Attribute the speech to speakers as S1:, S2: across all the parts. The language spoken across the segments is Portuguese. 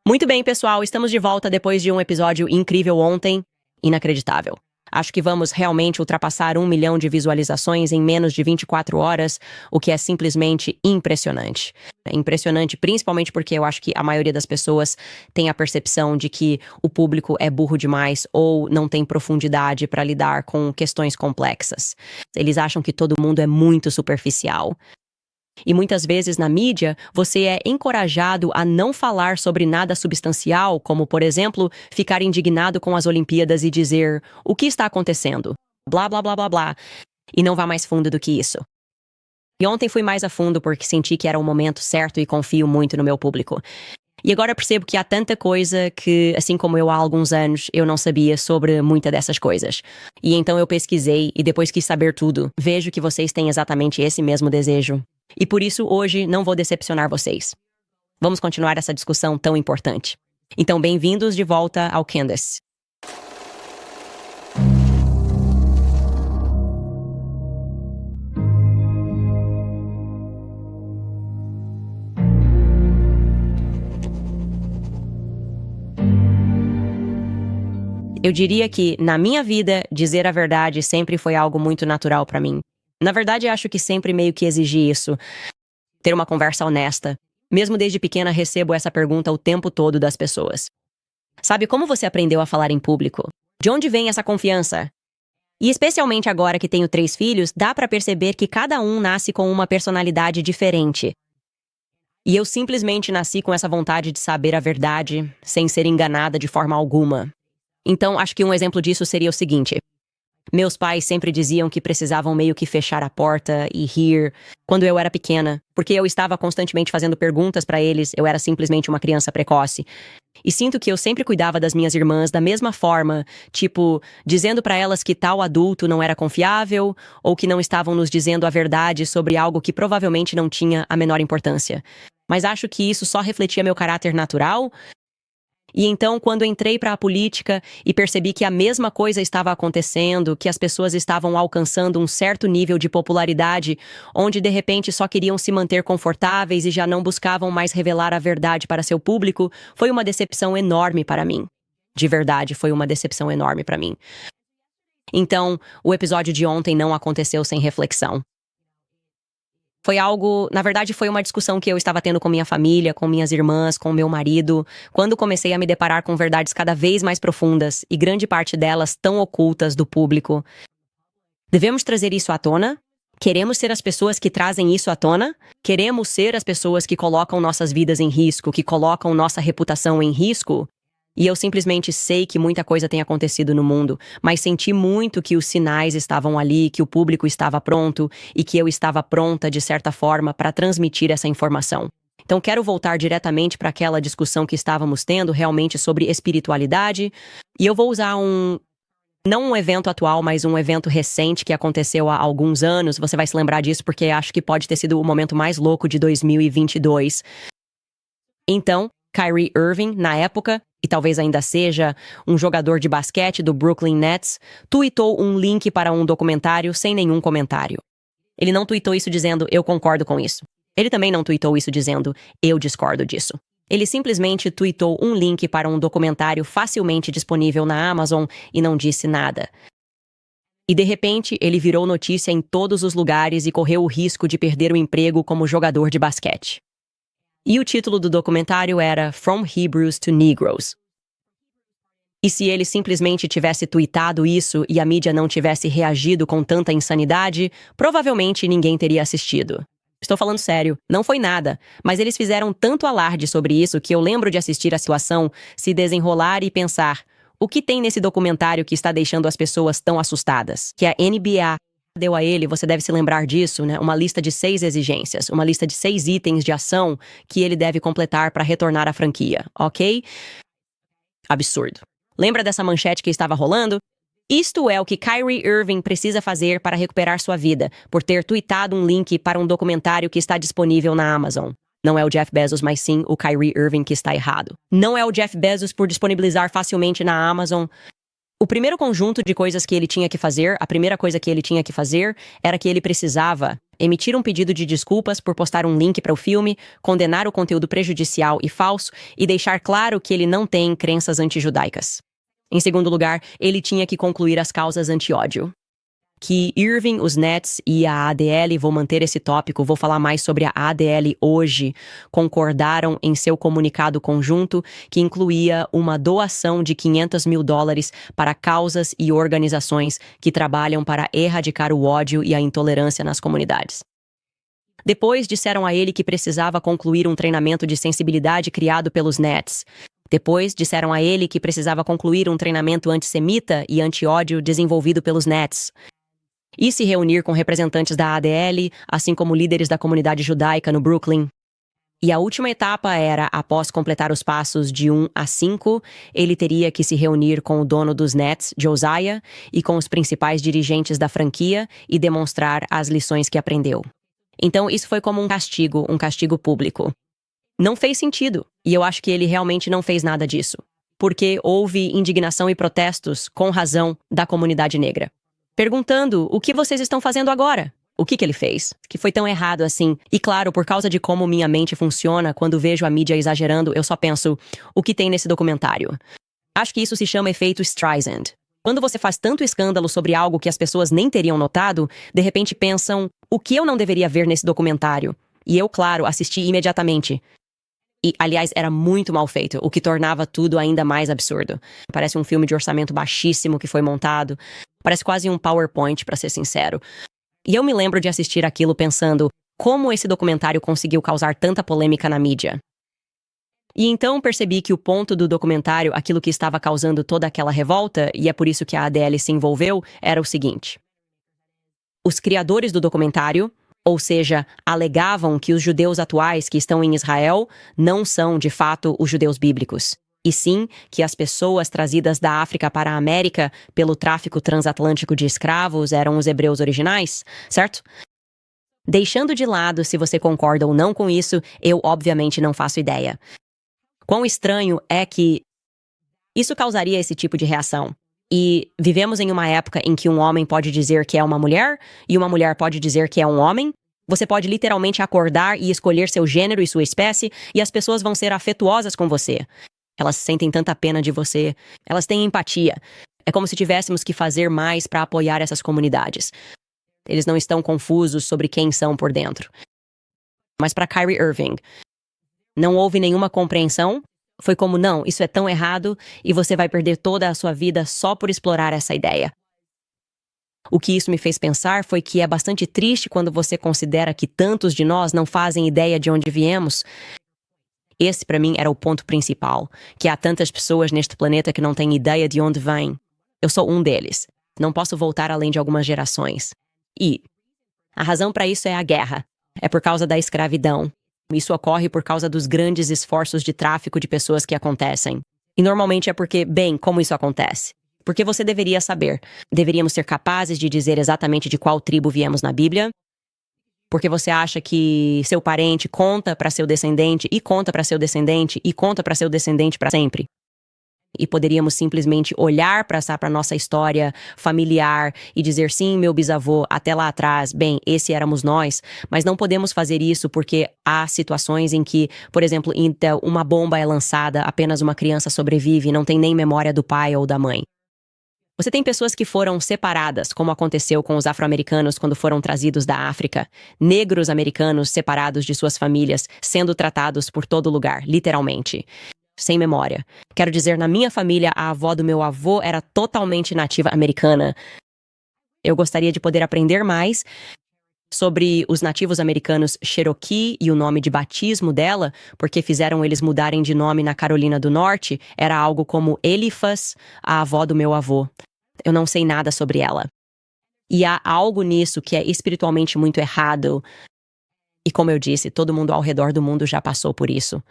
S1: Muito bem, pessoal, estamos de volta depois de um episódio incrível ontem. Inacreditável. Acho que vamos realmente ultrapassar 1 milhão de visualizações em menos de 24 horas, o que é simplesmente impressionante. É impressionante principalmente porque eu acho que a maioria das pessoas tem a percepção de que o público é burro demais ou não tem profundidade para lidar com questões complexas. Eles acham que todo mundo é muito superficial. E muitas vezes na mídia, você é encorajado a não falar sobre nada substancial, como, por exemplo, ficar indignado com as Olimpíadas e dizer o que está acontecendo, blá, blá, blá, blá, blá, e não vá mais fundo do que isso. E ontem fui mais a fundo porque senti que era o momento certo e confio muito no meu público. E agora percebo que há tanta coisa que, assim como eu há alguns anos, eu não sabia sobre muita dessas coisas. E então eu pesquisei e depois quis saber tudo. Vejo que vocês têm exatamente esse mesmo desejo. E por isso, hoje, não vou decepcionar vocês. Vamos continuar essa discussão tão importante. Então, bem-vindos de volta ao Candace. Eu diria que, na minha vida, dizer a verdade sempre foi algo muito natural para mim. Na verdade, acho que sempre meio que exigi isso. Ter uma conversa honesta. Mesmo desde pequena recebo essa pergunta o tempo todo das pessoas. Sabe como você aprendeu a falar em público? De onde vem essa confiança? E especialmente agora que tenho 3 filhos, dá pra perceber que cada um nasce com uma personalidade diferente. E eu simplesmente nasci com essa vontade de saber a verdade, sem ser enganada de forma alguma. Então, acho que um exemplo disso seria o seguinte. Meus pais sempre diziam que precisavam meio que fechar a porta e rir quando eu era pequena, porque eu estava constantemente fazendo perguntas para eles, eu era simplesmente uma criança precoce. E sinto que eu sempre cuidava das minhas irmãs da mesma forma, tipo, dizendo para elas que tal adulto não era confiável ou que não estavam nos dizendo a verdade sobre algo que provavelmente não tinha a menor importância. Mas acho que isso só refletia meu caráter natural. E então, quando entrei para a política e percebi que a mesma coisa estava acontecendo, que as pessoas estavam alcançando um certo nível de popularidade, onde de repente só queriam se manter confortáveis e já não buscavam mais revelar a verdade para seu público, foi uma decepção enorme para mim. De verdade, foi uma decepção enorme para mim. Então, o episódio de ontem não aconteceu sem reflexão. Na verdade, foi uma discussão que eu estava tendo com minha família, com minhas irmãs, com meu marido, quando comecei a me deparar com verdades cada vez mais profundas e grande parte delas tão ocultas do público. Devemos trazer isso à tona? Queremos ser as pessoas que trazem isso à tona? Queremos ser as pessoas que colocam nossas vidas em risco, que colocam nossa reputação em risco? E eu simplesmente sei que muita coisa tem acontecido no mundo, mas senti muito que os sinais estavam ali, que o público estava pronto e que eu estava pronta, de certa forma, para transmitir essa informação. Então quero voltar diretamente para aquela discussão que estávamos tendo realmente sobre espiritualidade, e eu vou usar não um evento atual, mas um evento recente que aconteceu há alguns anos. Você vai se lembrar disso porque acho que pode ter sido o momento mais louco de 2022. Então, Kyrie Irving, na época, e talvez ainda seja, um jogador de basquete do Brooklyn Nets, tuitou um link para um documentário sem nenhum comentário. Ele não tuitou isso dizendo, eu concordo com isso. Ele também não tuitou isso dizendo, eu discordo disso. Ele simplesmente tuitou um link para um documentário facilmente disponível na Amazon e não disse nada. E de repente, ele virou notícia em todos os lugares e correu o risco de perder o emprego como jogador de basquete. E o título do documentário era From Hebrews to Negroes. E se ele simplesmente tivesse tuitado isso e a mídia não tivesse reagido com tanta insanidade, provavelmente ninguém teria assistido. Estou falando sério, não foi nada, mas eles fizeram tanto alarde sobre isso que eu lembro de assistir a situação se desenrolar e pensar, o que tem nesse documentário que está deixando as pessoas tão assustadas? Que a NBA deu a ele, você deve se lembrar disso, né? Uma lista de 6 exigências, uma lista de 6 itens de ação que ele deve completar para retornar à franquia, ok? Absurdo. Lembra dessa manchete que estava rolando? Isto é o que Kyrie Irving precisa fazer para recuperar sua vida, por ter tuitado um link para um documentário que está disponível na Amazon. Não é o Jeff Bezos, mas sim o Kyrie Irving que está errado. Não é o Jeff Bezos por disponibilizar facilmente na Amazon O primeiro conjunto de coisas que ele tinha que fazer, a primeira coisa que ele tinha que fazer era que ele precisava emitir um pedido de desculpas por postar um link para o filme, condenar o conteúdo prejudicial e falso e deixar claro que ele não tem crenças antijudaicas. Em segundo lugar, ele tinha que concluir as causas anti-ódio. Que Irving, os Nets e a ADL, vou manter esse tópico, vou falar mais sobre a ADL hoje, concordaram em seu comunicado conjunto que incluía uma doação de $500 mil para causas e organizações que trabalham para erradicar o ódio e a intolerância nas comunidades. Depois disseram a ele que precisava concluir um treinamento de sensibilidade criado pelos Nets. Depois disseram a ele que precisava concluir um treinamento antissemita e anti-ódio desenvolvido pelos Nets. E se reunir com representantes da ADL, assim como líderes da comunidade judaica no Brooklyn. E a última etapa era, após completar os passos de 1 a 5, ele teria que se reunir com o dono dos Nets, Josiah, e com os principais dirigentes da franquia e demonstrar as lições que aprendeu. Então, isso foi como um castigo público. Não fez sentido, e eu acho que ele realmente não fez nada disso, porque houve indignação e protestos, com razão, da comunidade negra. Perguntando, o que vocês estão fazendo agora? O que ele fez? Que foi tão errado assim? E claro, por causa de como minha mente funciona, quando vejo a mídia exagerando, eu só penso, o que tem nesse documentário? Acho que isso se chama efeito Streisand. Quando você faz tanto escândalo sobre algo que as pessoas nem teriam notado, de repente pensam, o que eu não deveria ver nesse documentário? E eu, claro, assisti imediatamente. E, aliás, era muito mal feito, o que tornava tudo ainda mais absurdo. Parece um filme de orçamento baixíssimo que foi montado. Parece quase um PowerPoint, pra ser sincero. E eu me lembro de assistir aquilo pensando, como esse documentário conseguiu causar tanta polêmica na mídia? E então percebi que o ponto do documentário, aquilo que estava causando toda aquela revolta, e é por isso que a ADL se envolveu, era o seguinte. Os criadores do documentário, ou seja, alegavam que os judeus atuais que estão em Israel não são, de fato, os judeus bíblicos. E sim, que as pessoas trazidas da África para a América pelo tráfico transatlântico de escravos eram os hebreus originais, certo? Deixando de lado se você concorda ou não com isso, eu obviamente não faço ideia. Quão estranho é que isso causaria esse tipo de reação? E vivemos em uma época em que um homem pode dizer que é uma mulher e uma mulher pode dizer que é um homem. Você pode literalmente acordar e escolher seu gênero e sua espécie e as pessoas vão ser afetuosas com você. Elas sentem tanta pena de você. Elas têm empatia. É como se tivéssemos que fazer mais para apoiar essas comunidades. Eles não estão confusos sobre quem são por dentro. Mas para Kyrie Irving, não houve nenhuma compreensão. Foi como, não, isso é tão errado e você vai perder toda a sua vida só por explorar essa ideia. O que isso me fez pensar foi que é bastante triste quando você considera que tantos de nós não fazem ideia de onde viemos. Esse, para mim, era o ponto principal, que há tantas pessoas neste planeta que não têm ideia de onde vêm. Eu sou um deles. Não posso voltar além de algumas gerações. E a razão para isso é a guerra. É por causa da escravidão. Isso ocorre por causa dos grandes esforços de tráfico de pessoas que acontecem. E normalmente é porque, bem, como isso acontece? Porque você deveria saber. Deveríamos ser capazes de dizer exatamente de qual tribo viemos na Bíblia. Porque você acha que seu parente conta para seu descendente, e conta para seu descendente, e conta para seu descendente para sempre. E poderíamos simplesmente olhar para a nossa história familiar e dizer, sim, meu bisavô, até lá atrás, bem, esse éramos nós. Mas não podemos fazer isso porque há situações em que, por exemplo, então, uma bomba é lançada, apenas uma criança sobrevive e não tem nem memória do pai ou da mãe. Você tem pessoas que foram separadas, como aconteceu com os afro-americanos quando foram trazidos da África. Negros americanos separados de suas famílias, sendo tratados por todo lugar, literalmente. Sem memória. Quero dizer, na minha família, a avó do meu avô era totalmente nativa americana. Eu gostaria de poder aprender mais sobre os nativos americanos Cherokee e o nome de batismo dela, porque fizeram eles mudarem de nome na Carolina do Norte, era algo como Eliphas, a avó do meu avô. Eu não sei nada sobre ela. E há algo nisso que é espiritualmente muito errado. E como eu disse, todo mundo ao redor do mundo já passou por isso.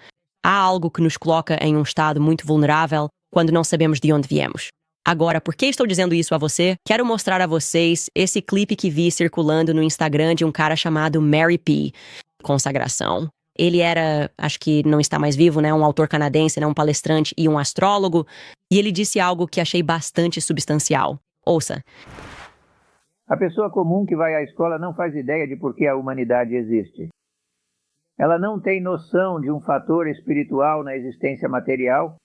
S1: Há algo que nos coloca em um estado muito vulnerável quando não sabemos de onde viemos. Agora, por que estou dizendo isso a você? Quero mostrar a vocês esse clipe que vi circulando no Instagram de um cara chamado Mary P. Consagração. Ele era, acho que não está mais vivo, né? Um autor canadense, né? Um palestrante e um astrólogo. E ele disse algo que achei bastante substancial. Ouça.
S2: A pessoa comum que vai à escola não faz ideia de por que a humanidade existe. Ela não tem noção de um fator espiritual na existência material.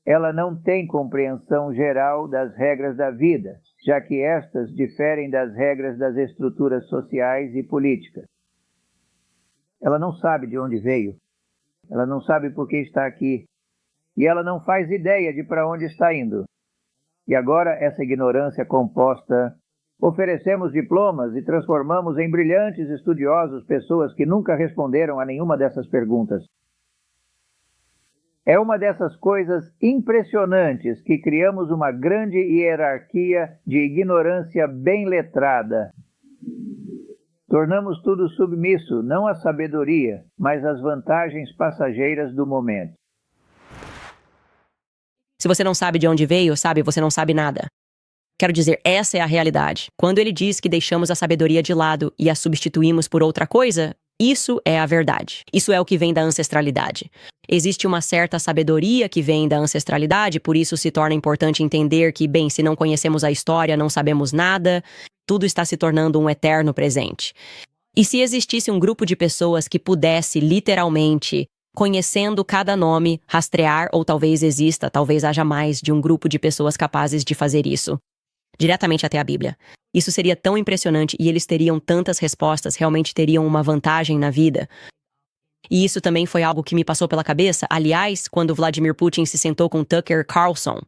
S2: Ela não tem compreensão geral das regras da vida, já que estas diferem das regras das estruturas sociais e políticas. Ela não sabe de onde veio. Ela não sabe por que está aqui. E ela não faz ideia de para onde está indo. E agora, essa ignorância composta, oferecemos diplomas e transformamos em brilhantes estudiosos pessoas que nunca responderam a nenhuma dessas perguntas. É uma dessas coisas impressionantes que criamos uma grande hierarquia de ignorância bem letrada. Tornamos tudo submisso, não à sabedoria, mas às vantagens passageiras do momento.
S1: Se você não sabe de onde veio, sabe, você não sabe nada. Quero dizer, essa é a realidade. Quando ele diz que deixamos a sabedoria de lado e a substituímos por outra coisa, isso é a verdade. Isso é o que vem da ancestralidade. Existe uma certa sabedoria que vem da ancestralidade, por isso se torna importante entender que, bem, se não conhecemos a história, não sabemos nada, tudo está se tornando um eterno presente. E se existisse um grupo de pessoas que pudesse, literalmente, conhecendo cada nome, rastrear, ou talvez exista, talvez haja mais de um grupo de pessoas capazes de fazer isso, diretamente até a Bíblia. Isso seria tão impressionante e eles teriam tantas respostas, realmente teriam uma vantagem na vida. E isso também foi algo que me passou pela cabeça, aliás, quando Vladimir Putin se sentou com Tucker Carlson.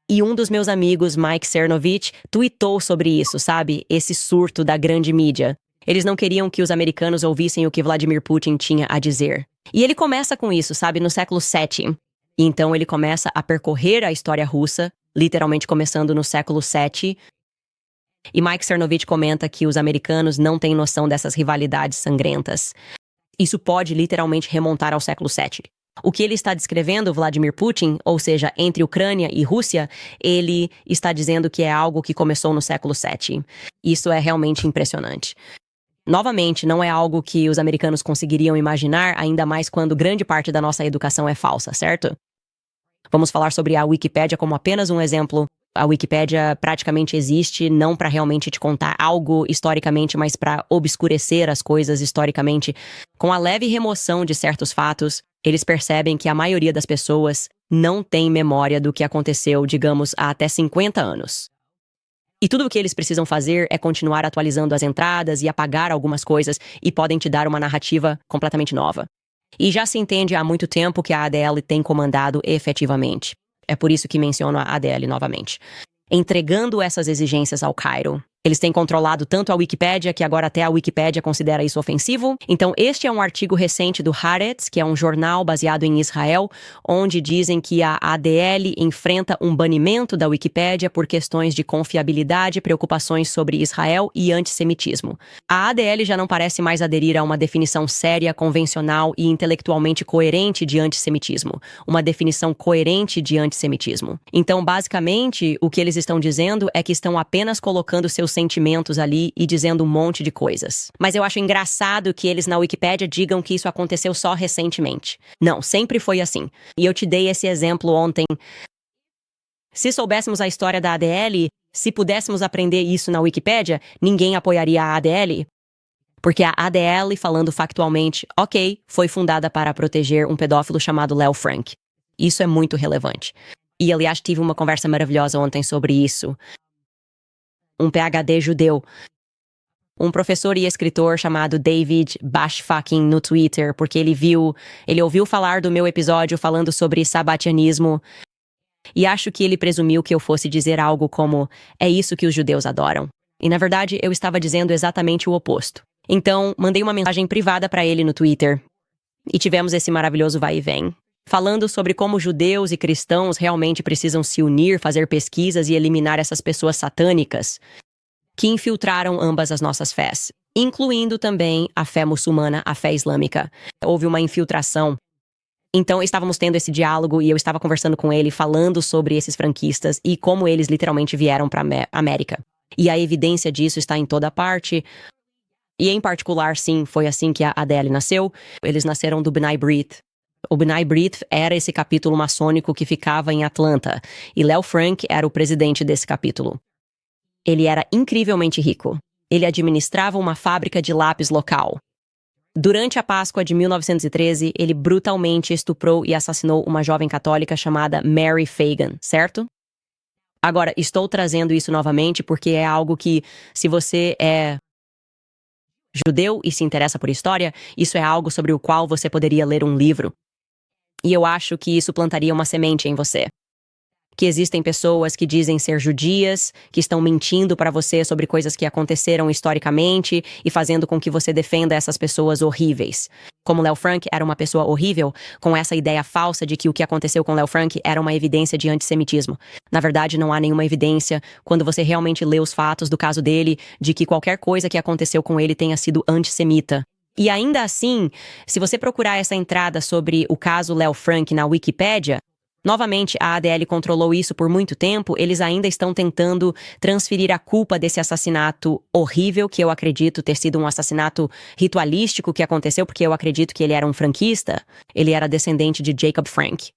S1: E um dos meus amigos, Mike Cernovich, tweetou sobre isso, sabe? Esse surto da grande mídia. Eles não queriam que os americanos ouvissem o que Vladimir Putin tinha a dizer. E ele começa com isso, sabe? No século VII. E então ele começa a percorrer a história russa, literalmente começando no século VII. E Mike Cernovich comenta que os americanos não têm noção dessas rivalidades sangrentas. Isso pode literalmente remontar ao século VII. O que ele está descrevendo, Vladimir Putin, ou seja, entre Ucrânia e Rússia, ele está dizendo que é algo que começou no século VII. Isso é realmente impressionante. Novamente, não é algo que os americanos conseguiriam imaginar, ainda mais quando grande parte da nossa educação é falsa, certo? Vamos falar sobre a Wikipédia como apenas um exemplo. A Wikipédia praticamente existe não para realmente te contar algo historicamente, mas para obscurecer as coisas historicamente. Com a leve remoção de certos fatos, eles percebem que a maioria das pessoas não tem memória do que aconteceu, digamos, há até 50 anos. E tudo o que eles precisam fazer é continuar atualizando as entradas e apagar algumas coisas e podem te dar uma narrativa completamente nova. E já se entende há muito tempo que a ADL tem comandado efetivamente. É por isso que menciono a ADL novamente. Entregando essas exigências ao Cairo. Eles têm controlado tanto a Wikipédia que agora até a Wikipédia considera isso ofensivo. Então este é um artigo recente do Haaretz, que é um jornal baseado em Israel, onde dizem que a ADL enfrenta um banimento da Wikipédia por questões de confiabilidade, preocupações sobre Israel e antissemitismo. A ADL já não parece mais aderir a uma definição séria, convencional e intelectualmente coerente de antissemitismo. Uma definição coerente de antissemitismo. Então, basicamente, o que eles estão dizendo é que estão apenas colocando seus sentimentos ali e dizendo um monte de coisas. Mas eu acho engraçado que eles na Wikipédia digam que isso aconteceu só recentemente. Não, sempre foi assim. E eu te dei esse exemplo ontem. Se soubéssemos a história da ADL, se pudéssemos aprender isso na Wikipédia, ninguém apoiaria a ADL. Porque a ADL, falando factualmente, ok, foi fundada para proteger um pedófilo chamado Léo Frank. Isso é muito relevante. E, aliás, tive uma conversa maravilhosa ontem sobre isso. Um PhD judeu, um professor e escritor chamado David Bashfakin no Twitter, porque ele ouviu falar do meu episódio falando sobre sabatianismo, e acho que ele presumiu que eu fosse dizer algo como, é isso que os judeus adoram. E na verdade eu estava dizendo exatamente o oposto. Então, mandei uma mensagem privada para ele no Twitter, e tivemos esse maravilhoso vai e vem, falando sobre como judeus e cristãos realmente precisam se unir, fazer pesquisas e eliminar essas pessoas satânicas que infiltraram ambas as nossas fés, incluindo também a fé muçulmana, a fé islâmica. Houve uma infiltração. Então, estávamos tendo esse diálogo e eu estava conversando com ele, falando sobre esses franquistas e como eles literalmente vieram para a América. E a evidência disso está em toda parte. E em particular, sim, foi assim que a ADL nasceu. Eles nasceram do B'nai B'rith. O B'nai B'rith era esse capítulo maçônico que ficava em Atlanta, e Léo Frank era o presidente desse capítulo. Ele era incrivelmente rico. Ele administrava uma fábrica de lápis local. Durante a Páscoa de 1913, ele brutalmente estuprou e assassinou uma jovem católica chamada Mary Fagan, certo? Agora, estou trazendo isso novamente porque é algo que, se você é judeu e se interessa por história, isso é algo sobre o qual você poderia ler um livro. E eu acho que isso plantaria uma semente em você. Que existem pessoas que dizem ser judias, que estão mentindo para você sobre coisas que aconteceram historicamente e fazendo com que você defenda essas pessoas horríveis. Como Léo Frank era uma pessoa horrível, com essa ideia falsa de que o que aconteceu com Léo Frank era uma evidência de antissemitismo. Na verdade, não há nenhuma evidência, quando você realmente lê os fatos do caso dele, de que qualquer coisa que aconteceu com ele tenha sido antissemita. E ainda assim, se você procurar essa entrada sobre o caso Léo Frank na Wikipédia, novamente, a ADL controlou isso por muito tempo, eles ainda estão tentando transferir a culpa desse assassinato horrível, que eu acredito ter sido um assassinato ritualístico que aconteceu, porque eu acredito que ele era um franquista, ele era descendente de Jacob Frank.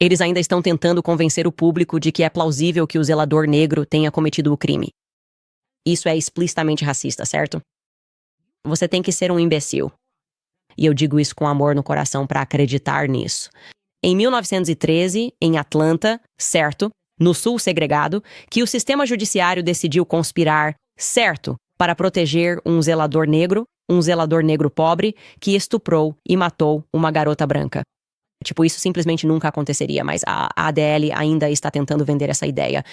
S1: Eles ainda estão tentando convencer o público de que é plausível que o zelador negro tenha cometido o crime. Isso é explicitamente racista, certo? Você tem que ser um imbecil. E eu digo isso com amor no coração para acreditar nisso. Em 1913, em Atlanta, certo, no sul segregado, que o sistema judiciário decidiu conspirar, certo, para proteger um zelador negro pobre, que estuprou e matou uma garota branca. Tipo, isso simplesmente nunca aconteceria, mas a ADL ainda está tentando vender essa ideia.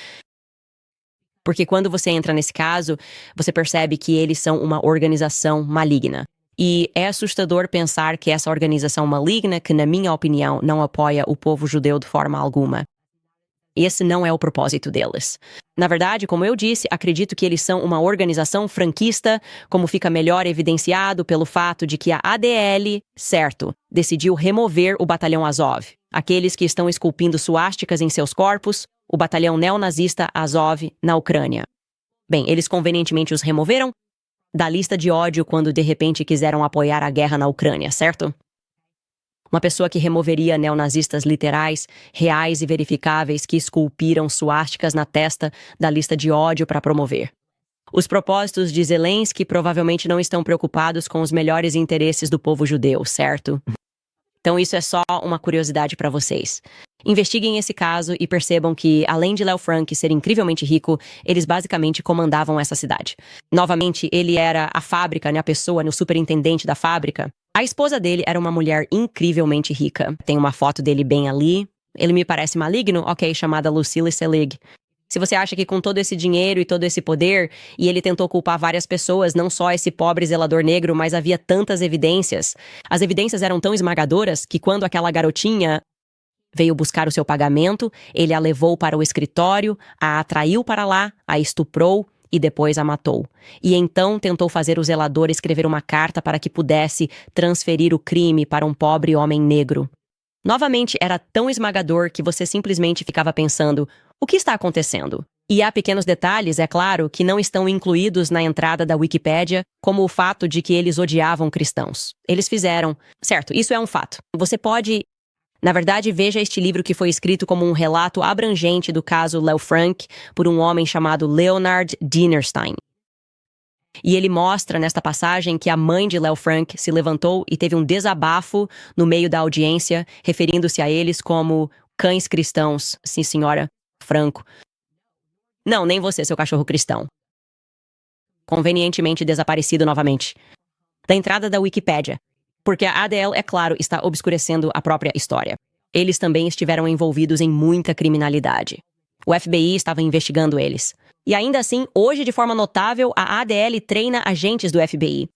S1: Porque quando você entra nesse caso, você percebe que eles são uma organização maligna. E é assustador pensar que essa organização maligna, que na minha opinião não apoia o povo judeu de forma alguma. Esse não é o propósito deles. Na verdade, como eu disse, acredito que eles são uma organização franquista, como fica melhor evidenciado pelo fato de que a ADL, certo, decidiu remover o batalhão Azov, aqueles que estão esculpindo suásticas em seus corpos, o batalhão neonazista Azov na Ucrânia. Bem, eles convenientemente os removeram da lista de ódio quando de repente quiseram apoiar a guerra na Ucrânia, certo? Uma pessoa que removeria neonazistas literais, reais e verificáveis que esculpiram suásticas na testa da lista de ódio para promover. Os propósitos de Zelensky provavelmente não estão preocupados com os melhores interesses do povo judeu, certo? Então isso é só uma curiosidade para vocês. Investiguem esse caso e percebam que, além de Léo Frank ser incrivelmente rico, eles basicamente comandavam essa cidade. Novamente, ele era a fábrica, a pessoa, o superintendente da fábrica. A esposa dele era uma mulher incrivelmente rica. Tem uma foto dele bem ali. Ele me parece maligno? Ok, chamada Lucille Selig. Se você acha que com todo esse dinheiro e todo esse poder, e ele tentou culpar várias pessoas, não só esse pobre zelador negro, mas havia tantas evidências. As evidências eram tão esmagadoras que quando aquela garotinha veio buscar o seu pagamento, ele a levou para o escritório, a atraiu para lá, a estuprou e depois a matou. E então tentou fazer o zelador escrever uma carta para que pudesse transferir o crime para um pobre homem negro. Novamente, era tão esmagador que você simplesmente ficava pensando, o que está acontecendo? E há pequenos detalhes, é claro, que não estão incluídos na entrada da Wikipédia, como o fato de que eles odiavam cristãos. Eles fizeram. Certo, isso é um fato. Você pode... Na verdade, veja este livro que foi escrito como um relato abrangente do caso Léo Frank por um homem chamado Leonard Dinerstein. E ele mostra nesta passagem que a mãe de Léo Frank se levantou e teve um desabafo no meio da audiência, referindo-se a eles como cães cristãos. Sim, senhora, Franco. Não, nem você, seu cachorro cristão. Convenientemente desaparecido novamente. Da entrada da Wikipédia. Porque a ADL, é claro, está obscurecendo a própria história. Eles também estiveram envolvidos em muita criminalidade. O FBI estava investigando eles. E ainda assim, hoje, de forma notável, a ADL treina agentes do FBI.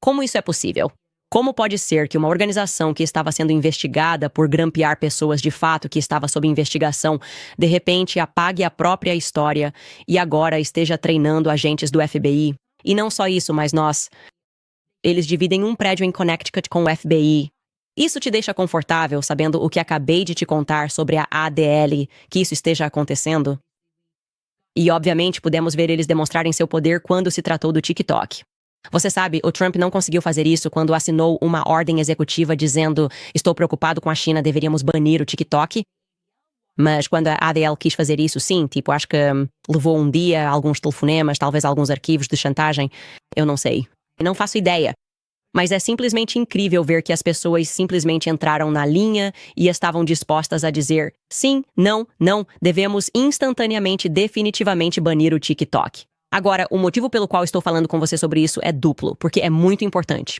S1: Como isso é possível? Como pode ser que uma organização que estava sendo investigada por grampear pessoas de fato que estava sob investigação, de repente apague a própria história e agora esteja treinando agentes do FBI? E não só isso, mas eles dividem um prédio em Connecticut com o FBI. Isso te deixa confortável sabendo o que acabei de te contar sobre a ADL, que isso esteja acontecendo? E, obviamente, pudemos ver eles demonstrarem seu poder quando se tratou do TikTok. Você sabe, o Trump não conseguiu fazer isso quando assinou uma ordem executiva dizendo: estou preocupado com a China, deveríamos banir o TikTok. Mas quando a ADL quis fazer isso, sim, tipo, acho que levou um dia, alguns telefonemas, talvez alguns arquivos de chantagem. Eu não sei. Não faço ideia. Mas é simplesmente incrível ver que as pessoas simplesmente entraram na linha e estavam dispostas a dizer: sim, não, não, devemos instantaneamente, definitivamente banir o TikTok. Agora, o motivo pelo qual estou falando com você sobre isso é duplo, porque é muito importante.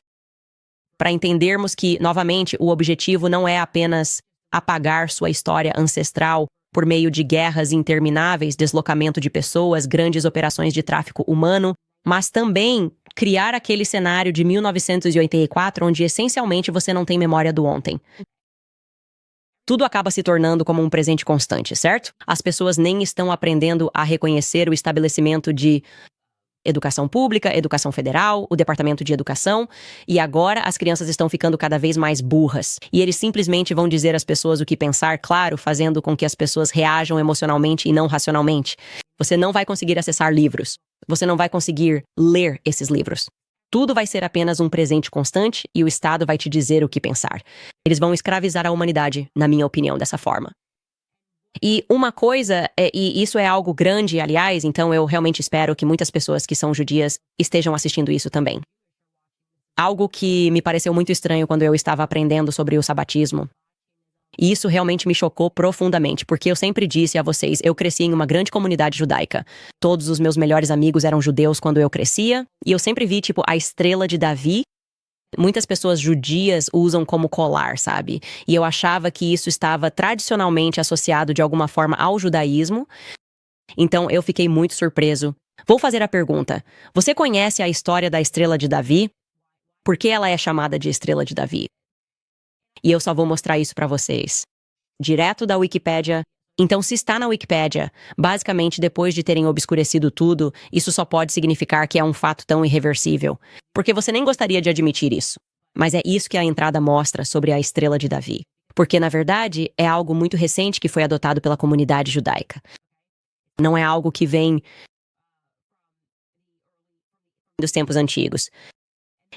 S1: Para entendermos que, novamente, o objetivo não é apenas apagar sua história ancestral por meio de guerras intermináveis, deslocamento de pessoas, grandes operações de tráfico humano, mas também criar aquele cenário de 1984 onde essencialmente você não tem memória do ontem. Tudo acaba se tornando como um presente constante, certo? As pessoas nem estão aprendendo a reconhecer o estabelecimento de educação pública, educação federal, o departamento de educação, e agora as crianças estão ficando cada vez mais burras. E eles simplesmente vão dizer às pessoas o que pensar, claro, fazendo com que as pessoas reajam emocionalmente e não racionalmente. Você não vai conseguir acessar livros. Você não vai conseguir ler esses livros. Tudo vai ser apenas um presente constante e o Estado vai te dizer o que pensar. Eles vão escravizar a humanidade, na minha opinião, dessa forma. E uma coisa, e isso é algo grande, aliás, então eu realmente espero que muitas pessoas que são judias estejam assistindo isso também. Algo que me pareceu muito estranho quando eu estava aprendendo sobre o sabatismo. E isso realmente me chocou profundamente, porque eu sempre disse a vocês, eu cresci em uma grande comunidade judaica. Todos os meus melhores amigos eram judeus quando eu crescia, e eu sempre vi, tipo, a estrela de Davi. Muitas pessoas judias usam como colar, sabe? E eu achava que isso estava tradicionalmente associado de alguma forma ao judaísmo. Então eu fiquei muito surpreso. Vou fazer a pergunta: você conhece a história da estrela de Davi? Por que ela é chamada de estrela de Davi? E eu só vou mostrar isso para vocês. Direto da Wikipédia. Então, se está na Wikipédia, basicamente depois de terem obscurecido tudo, isso só pode significar que é um fato tão irreversível. Porque você nem gostaria de admitir isso. Mas é isso que a entrada mostra sobre a estrela de Davi. Porque, na verdade, é algo muito recente que foi adotado pela comunidade judaica. Não é algo que vem dos tempos antigos.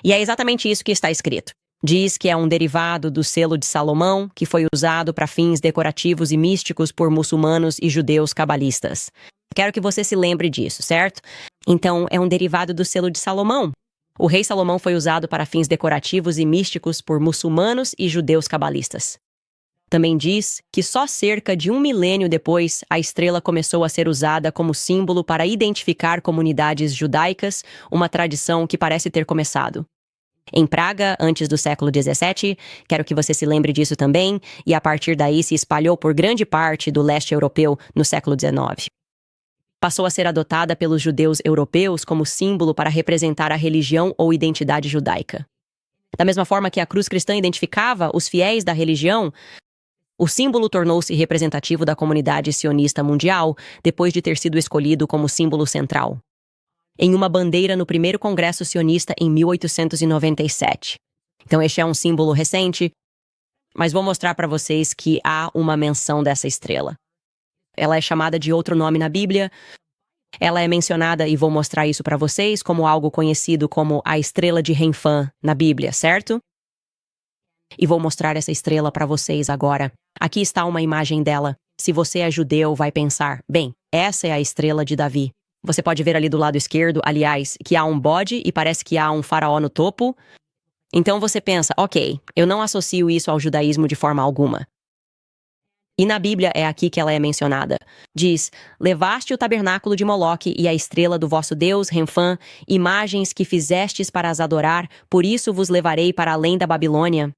S1: E é exatamente isso que está escrito. Diz que é um derivado do selo de Salomão, que foi usado para fins decorativos e místicos por muçulmanos e judeus cabalistas. Quero que você se lembre disso, certo? Então, é um derivado do selo de Salomão. O rei Salomão foi usado para fins decorativos e místicos por muçulmanos e judeus cabalistas. Também diz que só cerca de 1 milênio depois, a estrela começou a ser usada como símbolo para identificar comunidades judaicas, uma tradição que parece ter começado em Praga, antes do século XVII, quero que você se lembre disso também, e a partir daí se espalhou por grande parte do leste europeu no século XIX. Passou a ser adotada pelos judeus europeus como símbolo para representar a religião ou identidade judaica. Da mesma forma que a cruz cristã identificava os fiéis da religião, o símbolo tornou-se representativo da comunidade sionista mundial depois de ter sido escolhido como símbolo central em uma bandeira no primeiro Congresso Sionista em 1897. Então este é um símbolo recente, mas vou mostrar para vocês que há uma menção dessa estrela. Ela é chamada de outro nome na Bíblia. Ela é mencionada, e vou mostrar isso para vocês, como algo conhecido como a estrela de Renfã na Bíblia, certo? E vou mostrar essa estrela para vocês agora. Aqui está uma imagem dela. Se você é judeu, vai pensar, bem, essa é a estrela de Davi. Você pode ver ali do lado esquerdo, aliás, que há um bode e parece que há um faraó no topo. Então você pensa, ok, eu não associo isso ao judaísmo de forma alguma. E na Bíblia é aqui que ela é mencionada. Diz, levaste o tabernáculo de Moloque e a estrela do vosso Deus, Renfã, imagens que fizestes para as adorar, por isso vos levarei para além da Babilônia.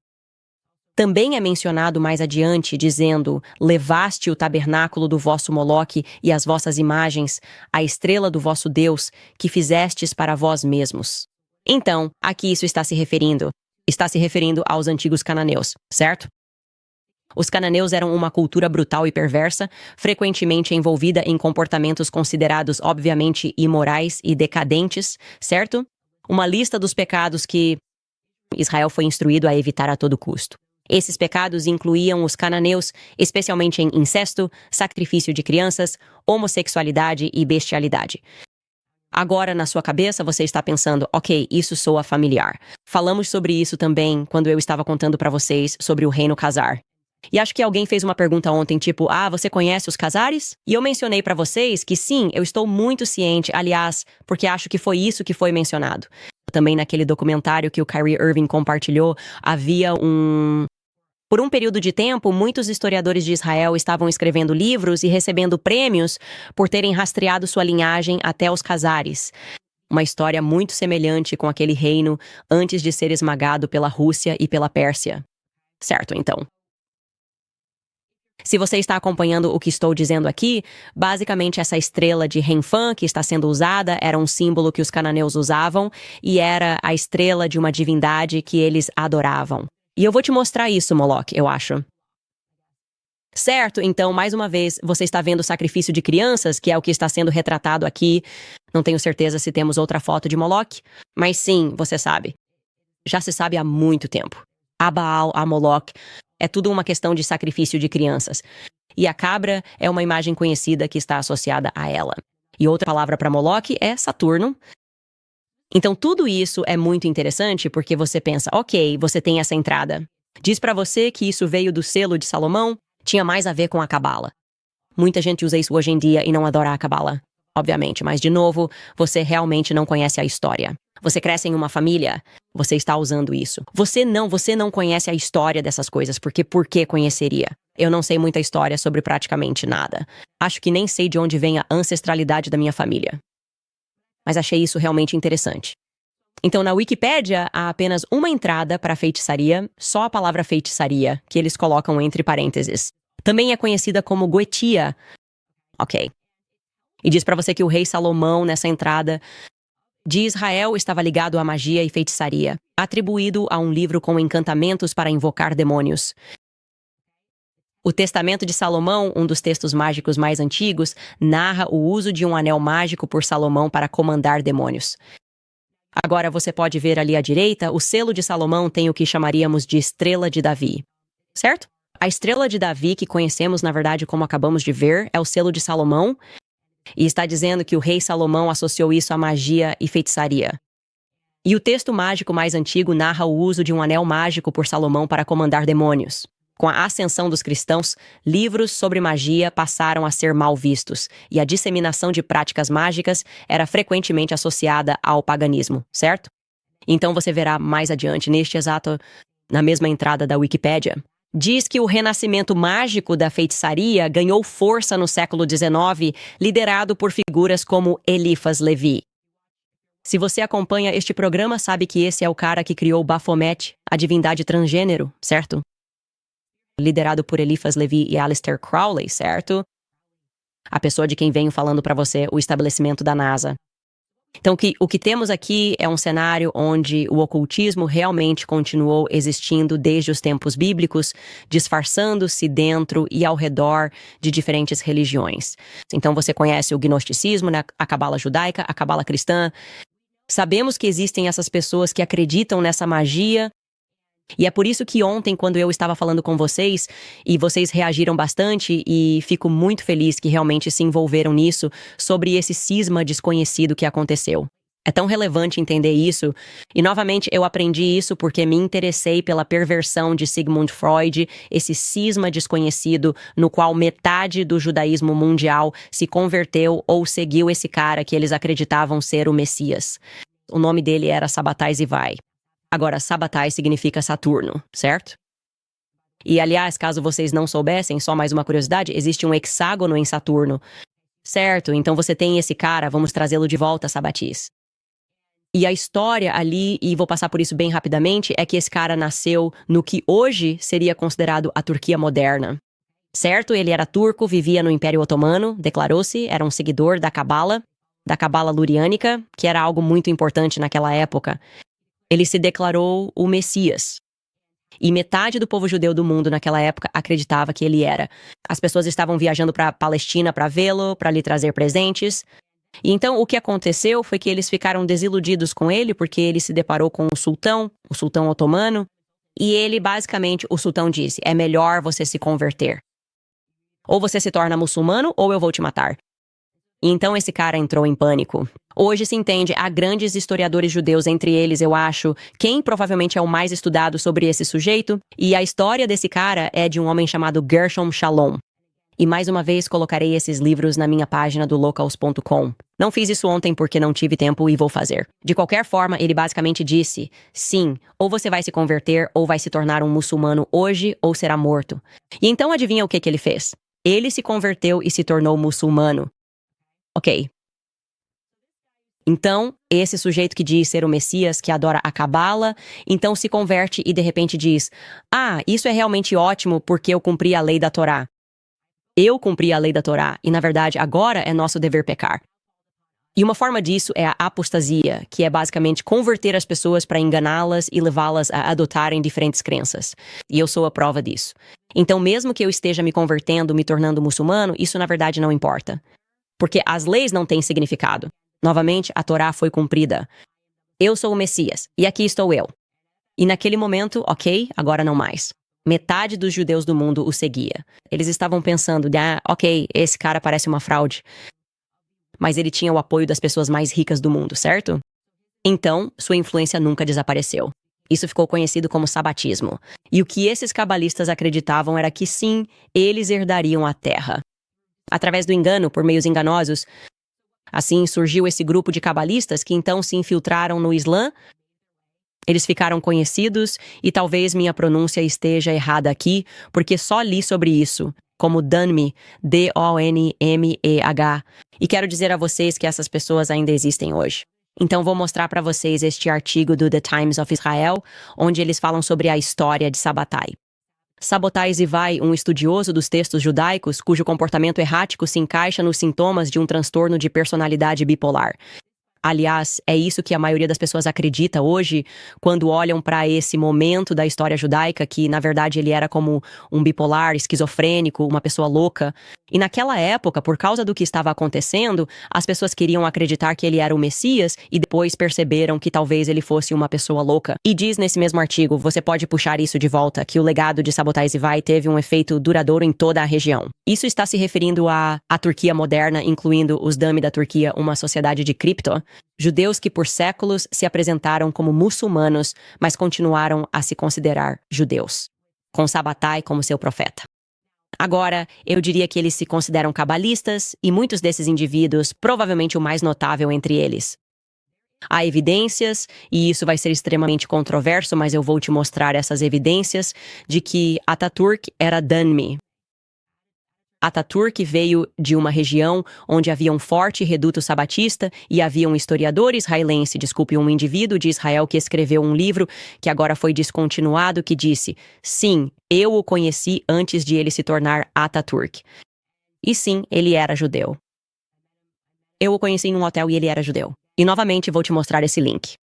S1: Também é mencionado mais adiante, dizendo, levaste o tabernáculo do vosso Moloque e as vossas imagens, a estrela do vosso Deus, que fizestes para vós mesmos. Então, aqui isso está se referindo. Está se referindo aos antigos cananeus, certo? Os cananeus eram uma cultura brutal e perversa, frequentemente envolvida em comportamentos considerados obviamente imorais e decadentes, certo? Uma lista dos pecados que Israel foi instruído a evitar a todo custo. Esses pecados incluíam os cananeus, especialmente em incesto, sacrifício de crianças, homossexualidade e bestialidade. Agora, na sua cabeça, você está pensando, ok, isso soa familiar. Falamos sobre isso também quando eu estava contando para vocês sobre o reino Khazar. E acho que alguém fez uma pergunta ontem, tipo, você conhece os Khazares? E eu mencionei para vocês que sim, eu estou muito ciente, aliás, porque acho que foi isso que foi mencionado. Também naquele documentário que o Kyrie Irving compartilhou, havia Por um período de tempo, muitos historiadores de Israel estavam escrevendo livros e recebendo prêmios por terem rastreado sua linhagem até os Khazares. Uma história muito semelhante com aquele reino antes de ser esmagado pela Rússia e pela Pérsia. Certo, então. Se você está acompanhando o que estou dizendo aqui, basicamente essa estrela de Renfã que está sendo usada era um símbolo que os cananeus usavam e era a estrela de uma divindade que eles adoravam. E eu vou te mostrar isso, Moloch, eu acho. Certo, então, mais uma vez, você está vendo o sacrifício de crianças, que é o que está sendo retratado aqui. Não tenho certeza se temos outra foto de Moloch, mas sim, você sabe. Já se sabe há muito tempo. A Baal, a Moloch, é tudo uma questão de sacrifício de crianças. E a cabra é uma imagem conhecida que está associada a ela. E outra palavra para Moloch é Saturno. Então, tudo isso é muito interessante porque você pensa, ok, você tem essa entrada. Diz para você que isso veio do selo de Salomão, tinha mais a ver com a Cabala. Muita gente usa isso hoje em dia e não adora a Cabala, obviamente, mas de novo, você realmente não conhece a história. Você cresce em uma família, você está usando isso. Você não conhece a história dessas coisas, porque por que conheceria? Eu não sei muita história sobre praticamente nada. Acho que nem sei de onde vem a ancestralidade da minha família. Mas achei isso realmente interessante. Então, na Wikipédia, há apenas uma entrada para feitiçaria, só a palavra feitiçaria, que eles colocam entre parênteses. Também é conhecida como Goetia. Ok. E diz para você que o rei Salomão, nessa entrada de Israel, estava ligado à magia e feitiçaria, atribuído a um livro com encantamentos para invocar demônios. O Testamento de Salomão, um dos textos mágicos mais antigos, narra o uso de um anel mágico por Salomão para comandar demônios. Agora você pode ver ali à direita, o selo de Salomão tem o que chamaríamos de Estrela de Davi, certo? A Estrela de Davi, que conhecemos na verdade como acabamos de ver, é o selo de Salomão, e está dizendo que o rei Salomão associou isso à magia e feitiçaria. E o texto mágico mais antigo narra o uso de um anel mágico por Salomão para comandar demônios. Com a ascensão dos cristãos, livros sobre magia passaram a ser mal vistos, e a disseminação de práticas mágicas era frequentemente associada ao paganismo, certo? Então você verá mais adiante, na mesma entrada da Wikipédia, diz que o renascimento mágico da feitiçaria ganhou força no século XIX, liderado por figuras como Eliphas Levi. Se você acompanha este programa, sabe que esse é o cara que criou Baphomet, a divindade transgênero, certo? Liderado por Eliphas Levi e Aleister Crowley, certo? A pessoa de quem venho falando para você, o estabelecimento da NASA. Então, o que temos aqui é um cenário onde o ocultismo realmente continuou existindo desde os tempos bíblicos, disfarçando-se dentro e ao redor de diferentes religiões. Então, você conhece o gnosticismo, né? A cabala judaica, a cabala cristã. Sabemos que existem essas pessoas que acreditam nessa magia. E é por isso que ontem, quando eu estava falando com vocês, e vocês reagiram bastante, e fico muito feliz que realmente se envolveram nisso, sobre esse cisma desconhecido que aconteceu. É tão relevante entender isso, e novamente eu aprendi isso porque me interessei pela perversão de Sigmund Freud, esse cisma desconhecido no qual metade do judaísmo mundial se converteu ou seguiu esse cara que eles acreditavam ser o Messias. O nome dele era Sabbatai Zivai. Agora, Sabbatai significa Saturno, certo? E, aliás, caso vocês não soubessem, só mais uma curiosidade, existe um hexágono em Saturno, certo? Então você tem esse cara, vamos trazê-lo de volta, Sabatis. E a história ali, e vou passar por isso bem rapidamente, é que esse cara nasceu no que hoje seria considerado a Turquia moderna. Certo? Ele era turco, vivia no Império Otomano, declarou-se, era um seguidor da Cabala Luriânica, que era algo muito importante naquela época. Ele se declarou o Messias. E metade do povo judeu do mundo naquela época acreditava que ele era. As pessoas estavam viajando para a Palestina para vê-lo, para lhe trazer presentes. E então o que aconteceu foi que eles ficaram desiludidos com ele porque ele se deparou com o sultão otomano, e ele basicamente, o sultão disse, é melhor você se converter. Ou você se torna muçulmano ou eu vou te matar. E então esse cara entrou em pânico. Hoje se entende, há grandes historiadores judeus, entre eles, eu acho, quem provavelmente é o mais estudado sobre esse sujeito, e a história desse cara é de um homem chamado Gershom Shalom. E mais uma vez colocarei esses livros na minha página do locals.com. Não fiz isso ontem porque não tive tempo e vou fazer. De qualquer forma, ele basicamente disse, sim, ou você vai se converter ou vai se tornar um muçulmano hoje ou será morto. E então adivinha o que ele fez? Ele se converteu e se tornou muçulmano. Ok. Então, esse sujeito que diz ser o Messias, que adora a Cabala, então se converte e de repente diz, isso é realmente ótimo porque eu cumpri a lei da Torá. Eu cumpri a lei da Torá e, na verdade, agora é nosso dever pecar. E uma forma disso é a apostasia, que é basicamente converter as pessoas para enganá-las e levá-las a adotarem diferentes crenças. E eu sou a prova disso. Então, mesmo que eu esteja me convertendo, me tornando muçulmano, isso na verdade não importa. Porque as leis não têm significado. Novamente, a Torá foi cumprida. Eu sou o Messias, e aqui estou eu. E naquele momento, ok, agora não mais. Metade dos judeus do mundo o seguia. Eles estavam pensando, ok, esse cara parece uma fraude. Mas ele tinha o apoio das pessoas mais ricas do mundo, certo? Então, sua influência nunca desapareceu. Isso ficou conhecido como sabatismo. E o que esses cabalistas acreditavam era que sim, eles herdariam a terra. Através do engano, por meios enganosos, assim surgiu esse grupo de cabalistas que então se infiltraram no Islã. Eles ficaram conhecidos e talvez minha pronúncia esteja errada aqui, porque só li sobre isso, como Donmeh, D-O-N-M-E-H, e quero dizer a vocês que essas pessoas ainda existem hoje. Então vou mostrar para vocês este artigo do The Times of Israel, onde eles falam sobre a história de Sabbatai. Sabbatai Zivai, um estudioso dos textos judaicos cujo comportamento errático se encaixa nos sintomas de um transtorno de personalidade bipolar. Aliás, é isso que a maioria das pessoas acredita hoje quando olham para esse momento da história judaica, que na verdade ele era como um bipolar, esquizofrênico, uma pessoa louca. E naquela época, por causa do que estava acontecendo, as pessoas queriam acreditar que ele era o Messias e depois perceberam que talvez ele fosse uma pessoa louca. E diz nesse mesmo artigo, você pode puxar isso de volta, que o legado de Sabbatai Zivai teve um efeito duradouro em toda a região. Isso está se referindo à Turquia moderna, incluindo os Dami da Turquia, uma sociedade de cripto. Judeus que por séculos se apresentaram como muçulmanos, mas continuaram a se considerar judeus, com Sabbatai como seu profeta. Agora, eu diria que eles se consideram cabalistas e muitos desses indivíduos, provavelmente o mais notável entre eles. Há evidências, e isso vai ser extremamente controverso, mas eu vou te mostrar essas evidências, de que Ataturk era Donmeh. Ataturk veio de uma região onde havia um forte reduto sabatista e havia um historiador israelense, um indivíduo de Israel que escreveu um livro que agora foi descontinuado que disse, sim, eu o conheci antes de ele se tornar Ataturk. E sim, ele era judeu. Eu o conheci em um hotel e ele era judeu. E novamente vou te mostrar esse link.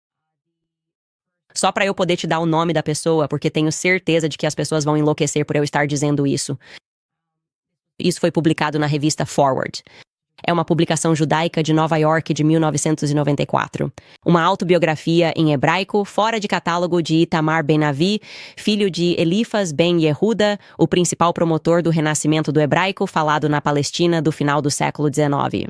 S1: Só para eu poder te dar o nome da pessoa, porque tenho certeza de que as pessoas vão enlouquecer por eu estar dizendo isso. Isso foi publicado na revista Forward. É uma publicação judaica de Nova York de 1994. Uma autobiografia em hebraico, fora de catálogo de Itamar Ben-Avi, filho de Elifas Ben Yehuda, o principal promotor do renascimento do hebraico falado na Palestina do final do século XIX.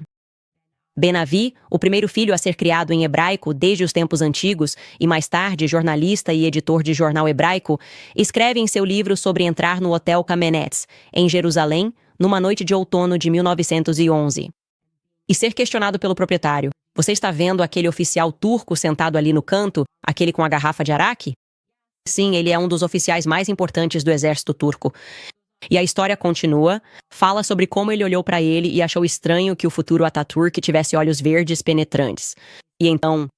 S1: Ben-Avi, o primeiro filho a ser criado em hebraico desde os tempos antigos e mais tarde jornalista e editor de jornal hebraico, escreve em seu livro sobre entrar no Hotel Kamenetz, em Jerusalém, numa noite de outono de 1911. E ser questionado pelo proprietário, você está vendo aquele oficial turco sentado ali no canto, aquele com a garrafa de araque? Sim, ele é um dos oficiais mais importantes do exército turco. E a história continua, fala sobre como ele olhou para ele e achou estranho que o futuro Ataturk tivesse olhos verdes penetrantes. E então,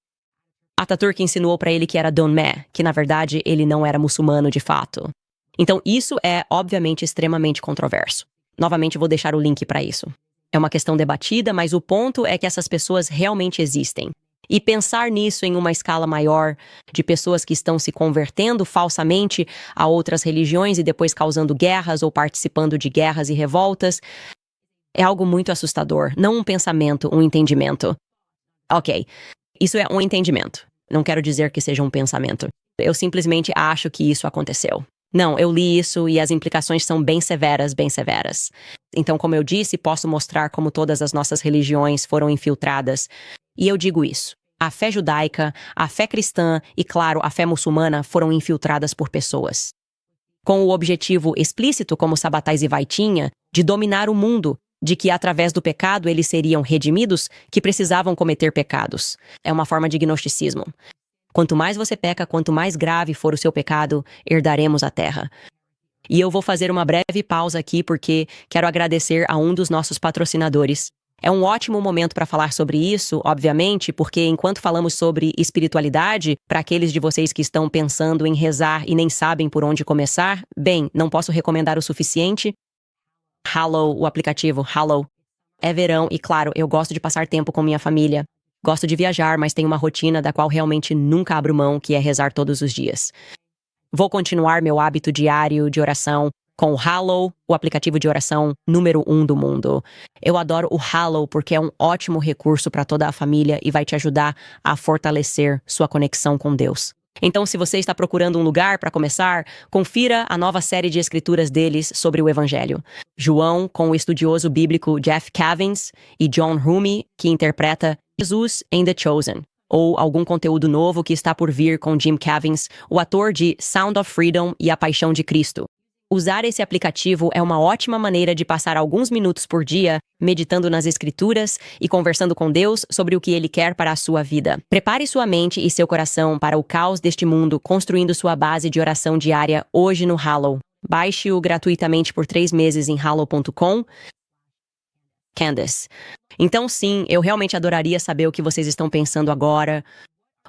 S1: Ataturk insinuou para ele que era Donmeh, que na verdade ele não era muçulmano de fato. Então isso é obviamente extremamente controverso. Novamente vou deixar o link para isso. É uma questão debatida, mas o ponto é que essas pessoas realmente existem. E pensar nisso em uma escala maior, de pessoas que estão se convertendo falsamente a outras religiões e depois causando guerras ou participando de guerras e revoltas, é algo muito assustador. Não um pensamento, um entendimento. Ok, isso é um entendimento. Não quero dizer que seja um pensamento. Eu simplesmente acho que isso aconteceu. Não, eu li isso e as implicações são bem severas, bem severas. Então, como eu disse, posso mostrar como todas as nossas religiões foram infiltradas. E eu digo isso. A fé judaica, a fé cristã e, claro, a fé muçulmana foram infiltradas por pessoas com o objetivo explícito, como Sabbatai Zivai tinha, de dominar o mundo, de que através do pecado eles seriam redimidos, que precisavam cometer pecados. É uma forma de gnosticismo. Quanto mais você peca, quanto mais grave for o seu pecado, herdaremos a terra. E eu vou fazer uma breve pausa aqui porque quero agradecer a um dos nossos patrocinadores. É um ótimo momento para falar sobre isso, obviamente, porque enquanto falamos sobre espiritualidade, para aqueles de vocês que estão pensando em rezar e nem sabem por onde começar, bem, não posso recomendar o suficiente. Hallow, o aplicativo Hallow. É verão e, claro, eu gosto de passar tempo com minha família. Gosto de viajar, mas tenho uma rotina da qual realmente nunca abro mão, que é rezar todos os dias. Vou continuar meu hábito diário de oração com o Hallow, o aplicativo de oração número 1 do mundo. Eu adoro o Hallow porque é um ótimo recurso para toda a família e vai te ajudar a fortalecer sua conexão com Deus. Então, se você está procurando um lugar para começar, confira a nova série de escrituras deles sobre o Evangelho. João, com o estudioso bíblico Jeff Cavins, e John Rumi, que interpreta Jesus em The Chosen, ou algum conteúdo novo que está por vir com Jim Cavins, o ator de Sound of Freedom e A Paixão de Cristo. Usar esse aplicativo é uma ótima maneira de passar alguns minutos por dia meditando nas Escrituras e conversando com Deus sobre o que Ele quer para a sua vida. Prepare sua mente e seu coração para o caos deste mundo, construindo sua base de oração diária hoje no Hallow. Baixe-o gratuitamente por 3 meses em hallow.com. Candace. Então sim, eu realmente adoraria saber o que vocês estão pensando agora.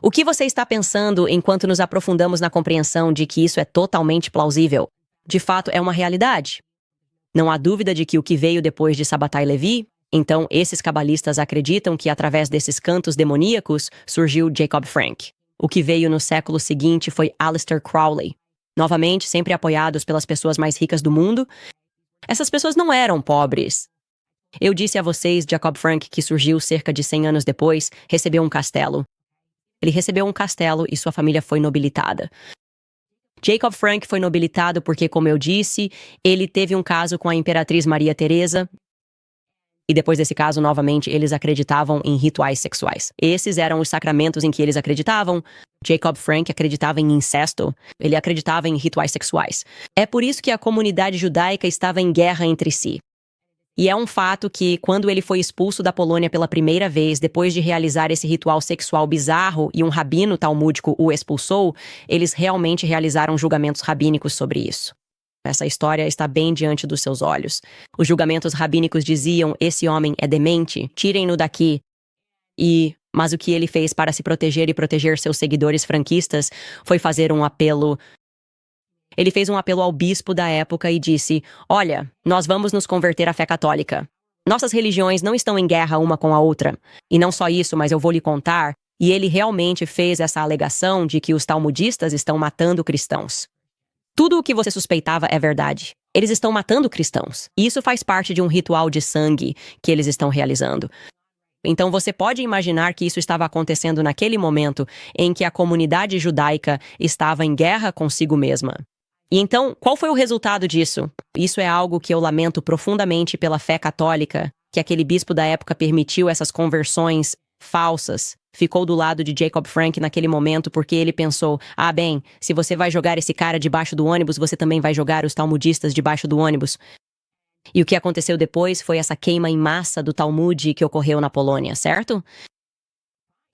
S1: O que você está pensando enquanto nos aprofundamos na compreensão de que isso é totalmente plausível? De fato, é uma realidade. Não há dúvida de que o que veio depois de Sabbatai Levi, então esses cabalistas acreditam que através desses cantos demoníacos surgiu Jacob Frank. O que veio no século seguinte foi Aleister Crowley. Novamente, sempre apoiados pelas pessoas mais ricas do mundo. Essas pessoas não eram pobres. Eu disse a vocês, Jacob Frank, que surgiu cerca de 100 anos depois, recebeu um castelo. Ele recebeu um castelo e sua família foi nobilitada. Jacob Frank foi nobilitado porque, como eu disse, ele teve um caso com a imperatriz Maria Teresa. E depois desse caso, novamente, eles acreditavam em rituais sexuais. Esses eram os sacramentos em que eles acreditavam. Jacob Frank acreditava em incesto. Ele acreditava em rituais sexuais. É por isso que a comunidade judaica estava em guerra entre si. E é um fato que, quando ele foi expulso da Polônia pela primeira vez, depois de realizar esse ritual sexual bizarro e um rabino talmúdico o expulsou, eles realmente realizaram julgamentos rabínicos sobre isso. Essa história está bem diante dos seus olhos. Os julgamentos rabínicos diziam: esse homem é demente, tirem-no daqui. Mas o que ele fez para se proteger e proteger seus seguidores franquistas foi fazer um apelo. Ele fez um apelo ao bispo da época e disse: olha, nós vamos nos converter à fé católica. Nossas religiões não estão em guerra uma com a outra. E não só isso, mas eu vou lhe contar. E ele realmente fez essa alegação de que os talmudistas estão matando cristãos. Tudo o que você suspeitava é verdade. Eles estão matando cristãos. E isso faz parte de um ritual de sangue que eles estão realizando. Então você pode imaginar que isso estava acontecendo naquele momento em que a comunidade judaica estava em guerra consigo mesma. E então, qual foi o resultado disso? Isso é algo que eu lamento profundamente pela fé católica, que aquele bispo da época permitiu essas conversões falsas. Ficou do lado de Jacob Frank naquele momento porque ele pensou: ah, bem, se você vai jogar esse cara debaixo do ônibus, você também vai jogar os talmudistas debaixo do ônibus. E o que aconteceu depois foi essa queima em massa do Talmud que ocorreu na Polônia, certo?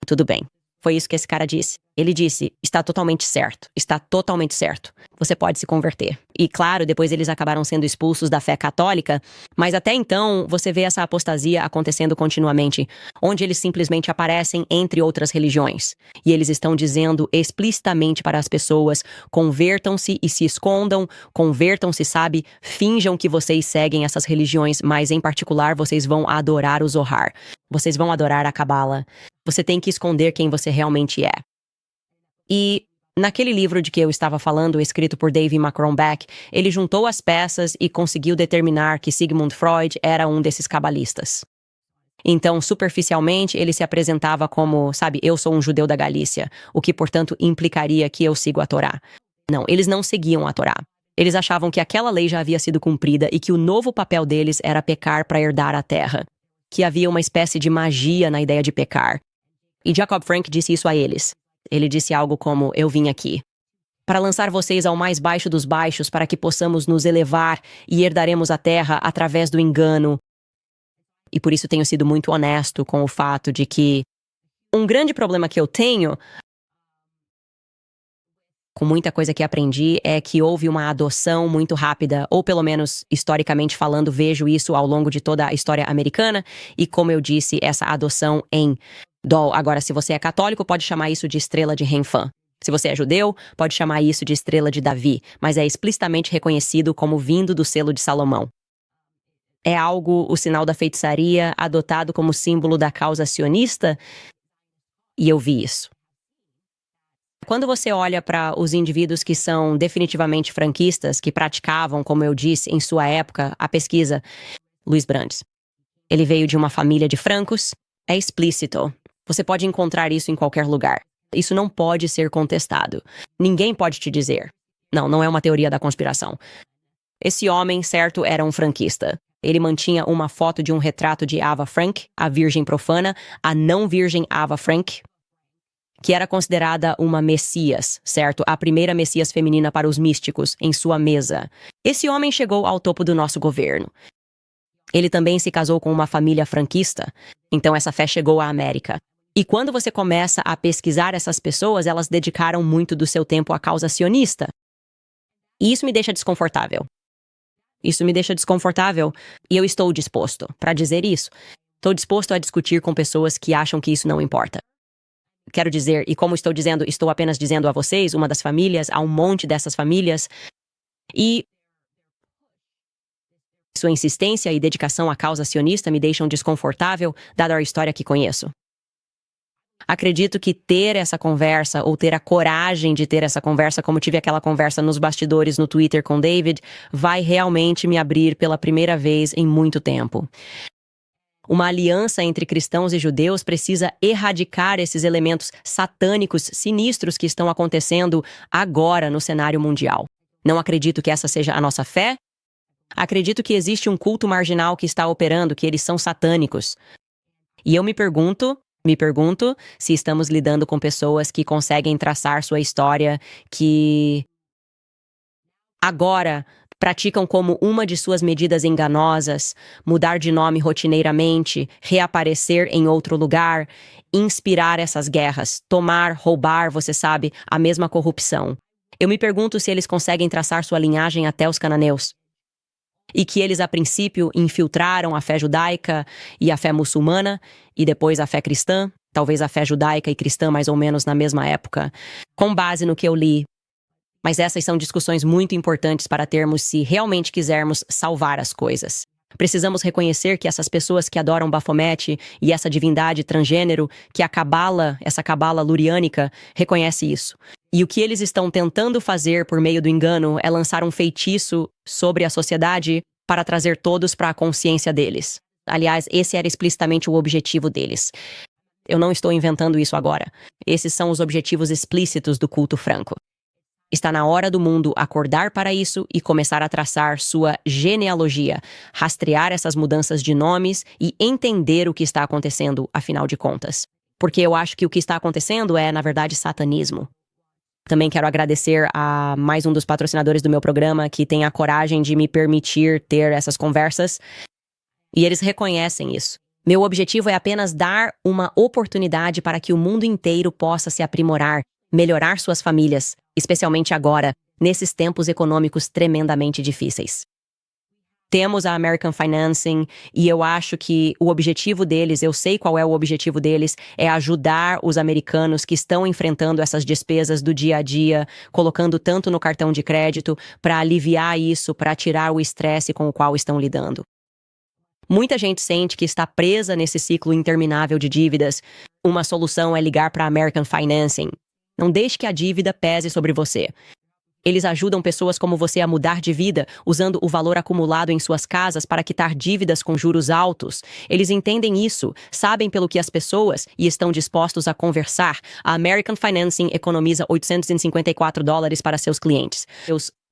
S1: Tudo bem. Foi isso que esse cara disse. Ele disse: está totalmente certo. Está totalmente certo. Você pode se converter. E claro, depois eles acabaram sendo expulsos da fé católica, mas até então você vê essa apostasia acontecendo continuamente, onde eles simplesmente aparecem entre outras religiões. E eles estão dizendo explicitamente para as pessoas: convertam-se e se escondam, convertam-se, sabe? Finjam que vocês seguem essas religiões, mas em particular vocês vão adorar o Zohar. Vocês vão adorar a Cabala. Você tem que esconder quem você realmente é. E naquele livro de que eu estava falando, escrito por David McCronbach, ele juntou as peças e conseguiu determinar que Sigmund Freud era um desses cabalistas. Então, superficialmente, ele se apresentava como, sabe, eu sou um judeu da Galícia, o que, portanto, implicaria que eu sigo a Torá. Não, eles não seguiam a Torá. Eles achavam que aquela lei já havia sido cumprida e que o novo papel deles era pecar para herdar a terra. Que havia uma espécie de magia na ideia de pecar. E Jacob Frank disse isso a eles. Ele disse algo como: eu vim aqui para lançar vocês ao mais baixo dos baixos, para que possamos nos elevar e herdaremos a terra através do engano. E por isso tenho sido muito honesto com o fato de que um grande problema que eu tenho, com muita coisa que aprendi, é que houve uma adoção muito rápida, ou pelo menos, historicamente falando, vejo isso ao longo de toda a história americana, e como eu disse, essa adoção em dol. Agora, se você é católico, pode chamar isso de estrela de Renfã. Se você é judeu, pode chamar isso de estrela de Davi, mas é explicitamente reconhecido como vindo do selo de Salomão. É algo, o sinal da feitiçaria, adotado como símbolo da causa sionista, e eu vi isso. Quando você olha para os indivíduos que são definitivamente franquistas, que praticavam, como eu disse, em sua época, a pesquisa, Luiz Brandes. Ele veio de uma família de francos, é explícito. Você pode encontrar isso em qualquer lugar. Isso não pode ser contestado. Ninguém pode te dizer. Não é uma teoria da conspiração. Esse homem, certo, era um franquista. Ele mantinha uma foto de um retrato de Ava Frank, a virgem profana, a não virgem Ava Frank, que era considerada uma messias, certo? A primeira messias feminina para os místicos, em sua mesa. Esse homem chegou ao topo do nosso governo. Ele também se casou com uma família franquista, então essa fé chegou à América. E quando você começa a pesquisar essas pessoas, elas dedicaram muito do seu tempo à causa sionista. E isso me deixa desconfortável. Isso me deixa desconfortável e eu estou disposto para dizer isso. Estou disposto a discutir com pessoas que acham que isso não importa. Quero dizer, e como estou dizendo, estou apenas dizendo a vocês, uma das famílias, há um monte dessas famílias, e sua insistência e dedicação à causa sionista me deixam desconfortável, dada a história que conheço. Acredito que ter essa conversa, ou ter a coragem de ter essa conversa, como tive aquela conversa nos bastidores no Twitter com David, vai realmente me abrir pela primeira vez em muito tempo. Uma aliança entre cristãos e judeus precisa erradicar esses elementos satânicos sinistros que estão acontecendo agora no cenário mundial. Não acredito que essa seja a nossa fé. Acredito que existe um culto marginal que está operando, que eles são satânicos. E eu me pergunto se estamos lidando com pessoas que conseguem traçar sua história, que agora praticam como uma de suas medidas enganosas, mudar de nome rotineiramente, reaparecer em outro lugar, inspirar essas guerras, tomar, roubar, você sabe, a mesma corrupção. Eu me pergunto se eles conseguem traçar sua linhagem até os cananeus. E que eles, a princípio, infiltraram a fé judaica e a fé muçulmana, e depois a fé cristã, talvez a fé judaica e cristã mais ou menos na mesma época, com base no que eu li. Mas essas são discussões muito importantes para termos se realmente quisermos salvar as coisas. Precisamos reconhecer que essas pessoas que adoram Baphomet e essa divindade transgênero, que a cabala, essa cabala luriânica, reconhece isso. E o que eles estão tentando fazer por meio do engano é lançar um feitiço sobre a sociedade para trazer todos para a consciência deles. Aliás, esse era explicitamente o objetivo deles. Eu não estou inventando isso agora. Esses são os objetivos explícitos do culto franco. Está na hora do mundo acordar para isso e começar a traçar sua genealogia, rastrear essas mudanças de nomes e entender o que está acontecendo, afinal de contas. Porque eu acho que o que está acontecendo é, na verdade, satanismo. Também quero agradecer a mais um dos patrocinadores do meu programa que tem a coragem de me permitir ter essas conversas. E eles reconhecem isso. Meu objetivo é apenas dar uma oportunidade para que o mundo inteiro possa se aprimorar, melhorar suas famílias, especialmente agora, nesses tempos econômicos tremendamente difíceis. Temos a American Financing e eu acho que o objetivo deles, eu sei qual é o objetivo deles, é ajudar os americanos que estão enfrentando essas despesas do dia a dia, colocando tanto no cartão de crédito, para aliviar isso, para tirar o estresse com o qual estão lidando. Muita gente sente que está presa nesse ciclo interminável de dívidas. Uma solução é ligar para a American Financing. Não deixe que a dívida pese sobre você. Eles ajudam pessoas como você a mudar de vida, usando o valor acumulado em suas casas para quitar dívidas com juros altos. Eles entendem isso, sabem pelo que as pessoas e estão dispostos a conversar. A American Financing economiza $854 para seus clientes.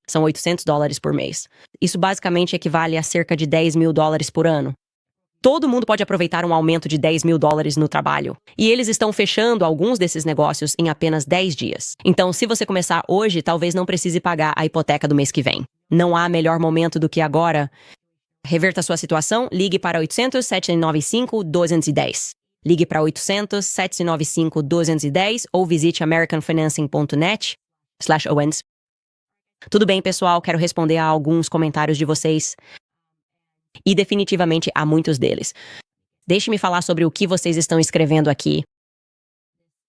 S1: São $800 por mês. Isso basicamente equivale a cerca de $10 mil por ano. Todo mundo pode aproveitar um aumento de $10 mil no trabalho. E eles estão fechando alguns desses negócios em apenas 10 dias. Então, se você começar hoje, talvez não precise pagar a hipoteca do mês que vem. Não há melhor momento do que agora. Reverta sua situação, ligue para 800-795-210. Ligue para 800-795-210 ou visite americanfinancing.net/owens. Tudo bem, pessoal, quero responder a alguns comentários de vocês. E definitivamente há muitos deles. Deixe-me falar sobre o que vocês estão escrevendo aqui.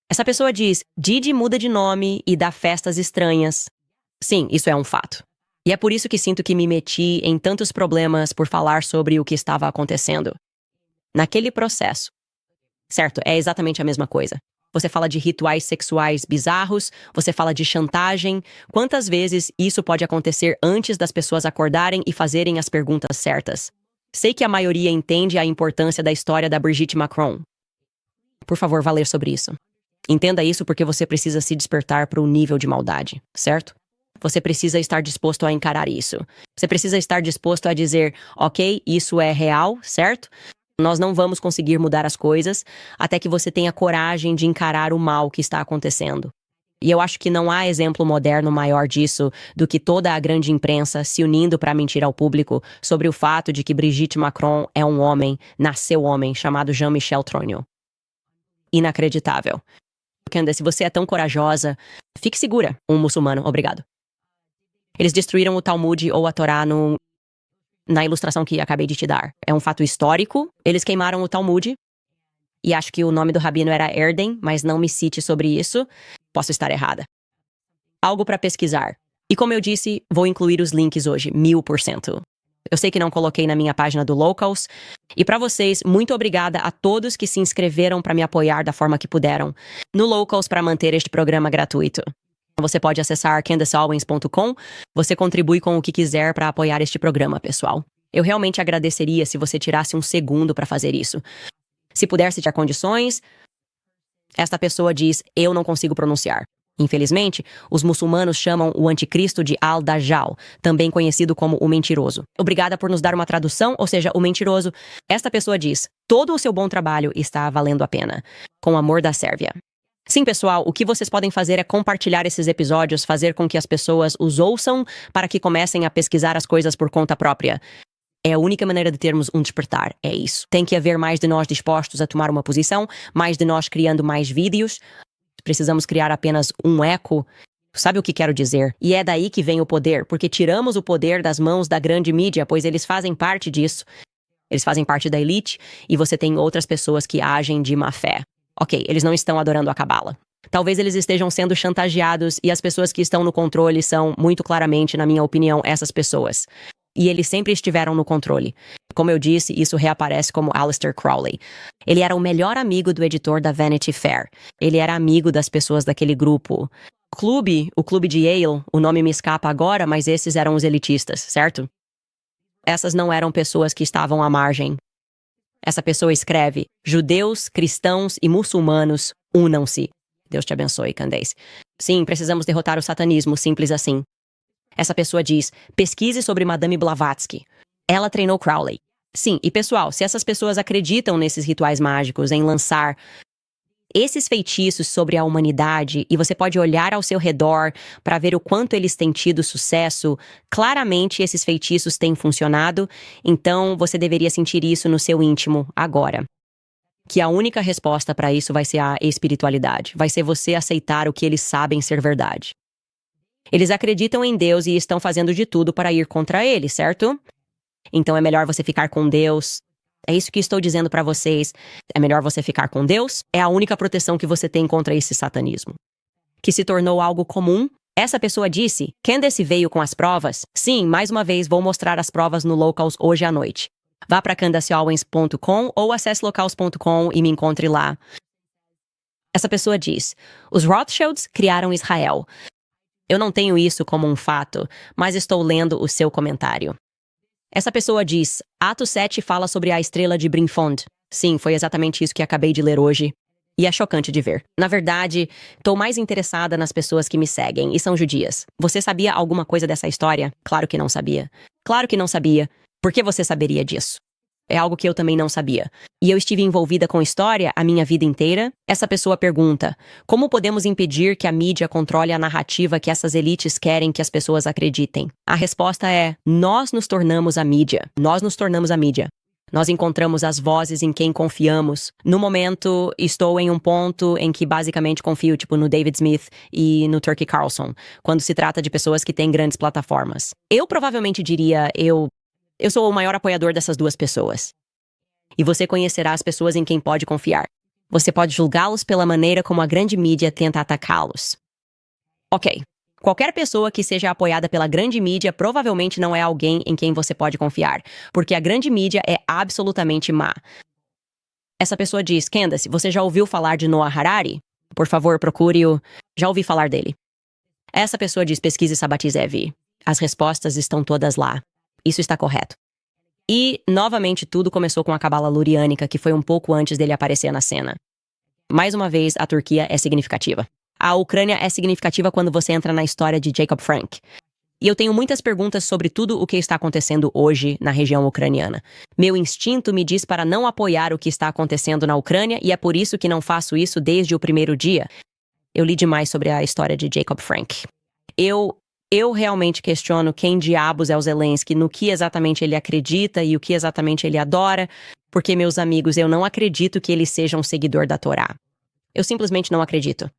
S1: Essa pessoa diz, Didi muda de nome e dá festas estranhas. Sim, isso é um fato. E é por isso que sinto que me meti em tantos problemas por falar sobre o que estava acontecendo. Naquele processo. Certo, é exatamente a mesma coisa. Você fala de rituais sexuais bizarros, você fala de chantagem. Quantas vezes isso pode acontecer antes das pessoas acordarem e fazerem as perguntas certas? Sei que a maioria entende a importância da história da Brigitte Macron. Por favor, vá ler sobre isso. Entenda isso porque você precisa se despertar para o nível de maldade, certo? Você precisa estar disposto a encarar isso. Você precisa estar disposto a dizer, ok, isso é real, certo? Nós não vamos conseguir mudar as coisas até que você tenha coragem de encarar o mal que está acontecendo. E eu acho que não há exemplo moderno maior disso do que toda a grande imprensa se unindo para mentir ao público sobre o fato de que Brigitte Macron é um homem, nasceu homem, chamado Jean-Michel Trogneux. Inacreditável. Candace, se você é tão corajosa, fique segura, um muçulmano, obrigado. Eles destruíram o Talmud ou a Torá na ilustração que acabei de te dar. É um fato histórico. Eles queimaram o Talmud. E acho que o nome do rabino era Erden, mas não me cite sobre isso. Posso estar errada. Algo para pesquisar. E como eu disse, vou incluir os links hoje, 1000%. Eu sei que não coloquei na minha página do Locals. E para vocês, muito obrigada a todos que se inscreveram para me apoiar da forma que puderam no Locals para manter este programa gratuito. Você pode acessar candaceowens.com. Você contribui com o que quiser para apoiar este programa, pessoal. Eu realmente agradeceria se você tirasse um segundo para fazer isso. Se puder citar condições, esta pessoa diz, eu não consigo pronunciar. Infelizmente, os muçulmanos chamam o anticristo de Al-Dajjal, também conhecido como o mentiroso. Obrigada por nos dar uma tradução, ou seja, o mentiroso. Esta pessoa diz, todo o seu bom trabalho está valendo a pena. Com amor da Sérvia. Sim, pessoal, o que vocês podem fazer é compartilhar esses episódios, fazer com que as pessoas os ouçam para que comecem a pesquisar as coisas por conta própria. É a única maneira de termos um despertar, é isso. Tem que haver mais de nós dispostos a tomar uma posição, mais de nós criando mais vídeos. Precisamos criar apenas um eco. Sabe o que quero dizer? E é daí que vem o poder, porque tiramos o poder das mãos da grande mídia, pois eles fazem parte disso. Eles fazem parte da elite e você tem outras pessoas que agem de má fé. Ok, eles não estão adorando a cabala. Talvez eles estejam sendo chantageados e as pessoas que estão no controle são, muito claramente, na minha opinião, essas pessoas. E eles sempre estiveram no controle. Como eu disse, isso reaparece como Aleister Crowley. Ele era o melhor amigo do editor da Vanity Fair. Ele era amigo das pessoas daquele grupo. O clube de Yale, o nome me escapa agora, mas esses eram os elitistas, certo? Essas não eram pessoas que estavam à margem. Essa pessoa escreve, judeus, cristãos e muçulmanos, unam-se. Deus te abençoe, Candace. Sim, precisamos derrotar o satanismo, simples assim. Essa pessoa diz, pesquise sobre Madame Blavatsky. Ela treinou Crowley. Sim, e pessoal, se essas pessoas acreditam nesses rituais mágicos, em lançar esses feitiços sobre a humanidade, e você pode olhar ao seu redor para ver o quanto eles têm tido sucesso, claramente esses feitiços têm funcionado, então você deveria sentir isso no seu íntimo agora. Que a única resposta para isso vai ser a espiritualidade, vai ser você aceitar o que eles sabem ser verdade. Eles acreditam em Deus e estão fazendo de tudo para ir contra ele, certo? Então é melhor você ficar com Deus. É isso que estou dizendo para vocês. É melhor você ficar com Deus. É a única proteção que você tem contra esse satanismo. Que se tornou algo comum. Essa pessoa disse, Candace veio com as provas? Sim, mais uma vez vou mostrar as provas no Locals hoje à noite. Vá para candaceowens.com ou acesse locals.com e me encontre lá. Essa pessoa diz, os Rothschilds criaram Israel. Eu não tenho isso como um fato, mas estou lendo o seu comentário. Essa pessoa diz, Atos 7 fala sobre a estrela de Brimfond. Sim, foi exatamente isso que acabei de ler hoje. E é chocante de ver. Na verdade, estou mais interessada nas pessoas que me seguem e são judias. Você sabia alguma coisa dessa história? Claro que não sabia. Claro que não sabia. Por que você saberia disso? É algo que eu também não sabia. E eu estive envolvida com história a minha vida inteira. Essa pessoa pergunta: como podemos impedir que a mídia controle a narrativa que essas elites querem que as pessoas acreditem? A resposta é: nós nos tornamos a mídia. Nós nos tornamos a mídia. Nós encontramos as vozes em quem confiamos. No momento, estou em um ponto em que basicamente confio, no David Smith e no Tucker Carlson, quando se trata de pessoas que têm grandes plataformas. Eu provavelmente diria, eu sou o maior apoiador dessas duas pessoas. E você conhecerá as pessoas em quem pode confiar. Você pode julgá-los pela maneira como a grande mídia tenta atacá-los. Ok. Qualquer pessoa que seja apoiada pela grande mídia provavelmente não é alguém em quem você pode confiar, porque a grande mídia é absolutamente má. Essa pessoa diz: Candace, você já ouviu falar de Noah Harari? Por favor, procure-o. Já ouvi falar dele. Essa pessoa diz: pesquise Sabati Zevi. As respostas estão todas lá. Isso está correto. E, novamente, tudo começou com a cabala luriânica, que foi um pouco antes dele aparecer na cena. Mais uma vez, a Turquia é significativa. A Ucrânia é significativa quando você entra na história de Jacob Frank. E eu tenho muitas perguntas sobre tudo o que está acontecendo hoje na região ucraniana. Meu instinto me diz para não apoiar o que está acontecendo na Ucrânia e é por isso que não faço isso desde o primeiro dia. Eu li demais sobre a história de Jacob Frank. Eu realmente questiono quem diabos é o Zelensky, no que exatamente ele acredita e o que exatamente ele adora, porque, meus amigos, eu não acredito que ele seja um seguidor da Torá. Eu simplesmente não acredito.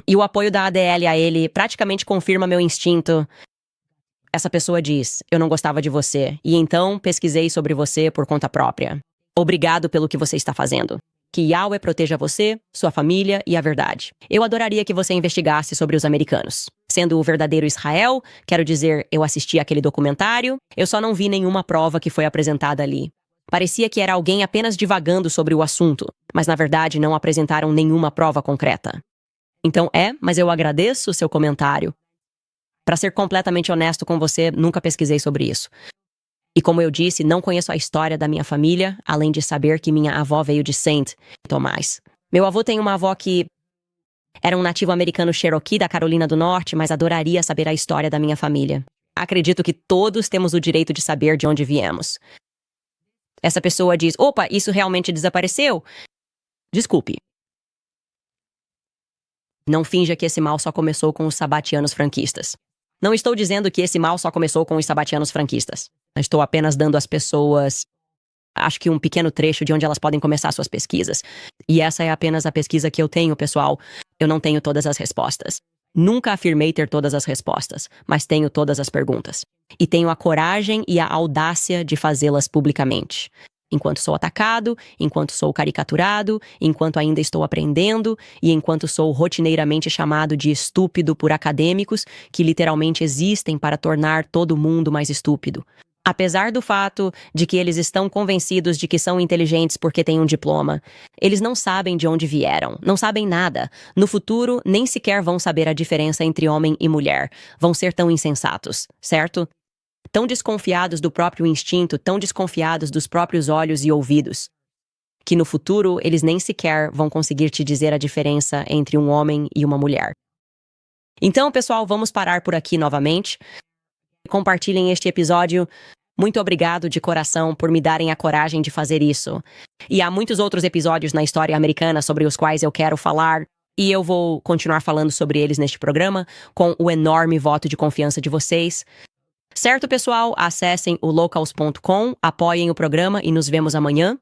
S1: E o apoio da ADL a ele praticamente confirma meu instinto. Essa pessoa diz: eu não gostava de você, e então pesquisei sobre você por conta própria. Obrigado pelo que você está fazendo. Que Yahweh proteja você, sua família e a verdade. Eu adoraria que você investigasse sobre os americanos. Sendo o verdadeiro Israel, quero dizer, eu assisti aquele documentário, eu só não vi nenhuma prova que foi apresentada ali. Parecia que era alguém apenas divagando sobre o assunto, mas na verdade não apresentaram nenhuma prova concreta. Então mas eu agradeço o seu comentário. Para ser completamente honesto com você, nunca pesquisei sobre isso. E como eu disse, não conheço a história da minha família, além de saber que minha avó veio de Saint Tomás. Meu avô tem uma avó que era um nativo americano Cherokee da Carolina do Norte, mas adoraria saber a história da minha família. Acredito que todos temos o direito de saber de onde viemos. Essa pessoa diz: opa, isso realmente desapareceu? Desculpe. Não finja que esse mal só começou com os sabatianos franquistas. Não estou dizendo que esse mal só começou com os sabatianos franquistas. Estou apenas dando às pessoas, acho que um pequeno trecho de onde elas podem começar suas pesquisas. E essa é apenas a pesquisa que eu tenho, pessoal. Eu não tenho todas as respostas. Nunca afirmei ter todas as respostas, mas tenho todas as perguntas. E tenho a coragem e a audácia de fazê-las publicamente. Enquanto sou atacado, enquanto sou caricaturado, enquanto ainda estou aprendendo e enquanto sou rotineiramente chamado de estúpido por acadêmicos que literalmente existem para tornar todo mundo mais estúpido. Apesar do fato de que eles estão convencidos de que são inteligentes porque têm um diploma, eles não sabem de onde vieram, não sabem nada. No futuro, nem sequer vão saber a diferença entre homem e mulher. Vão ser tão insensatos, certo? Tão desconfiados do próprio instinto, tão desconfiados dos próprios olhos e ouvidos, que no futuro eles nem sequer vão conseguir te dizer a diferença entre um homem e uma mulher. Então, pessoal, vamos parar por aqui novamente. Compartilhem este episódio. Muito obrigado de coração por me darem a coragem de fazer isso. E há muitos outros episódios na história americana sobre os quais eu quero falar, e eu vou continuar falando sobre eles neste programa, com o enorme voto de confiança de vocês. Certo, pessoal? Acessem o locals.com, apoiem o programa e nos vemos amanhã.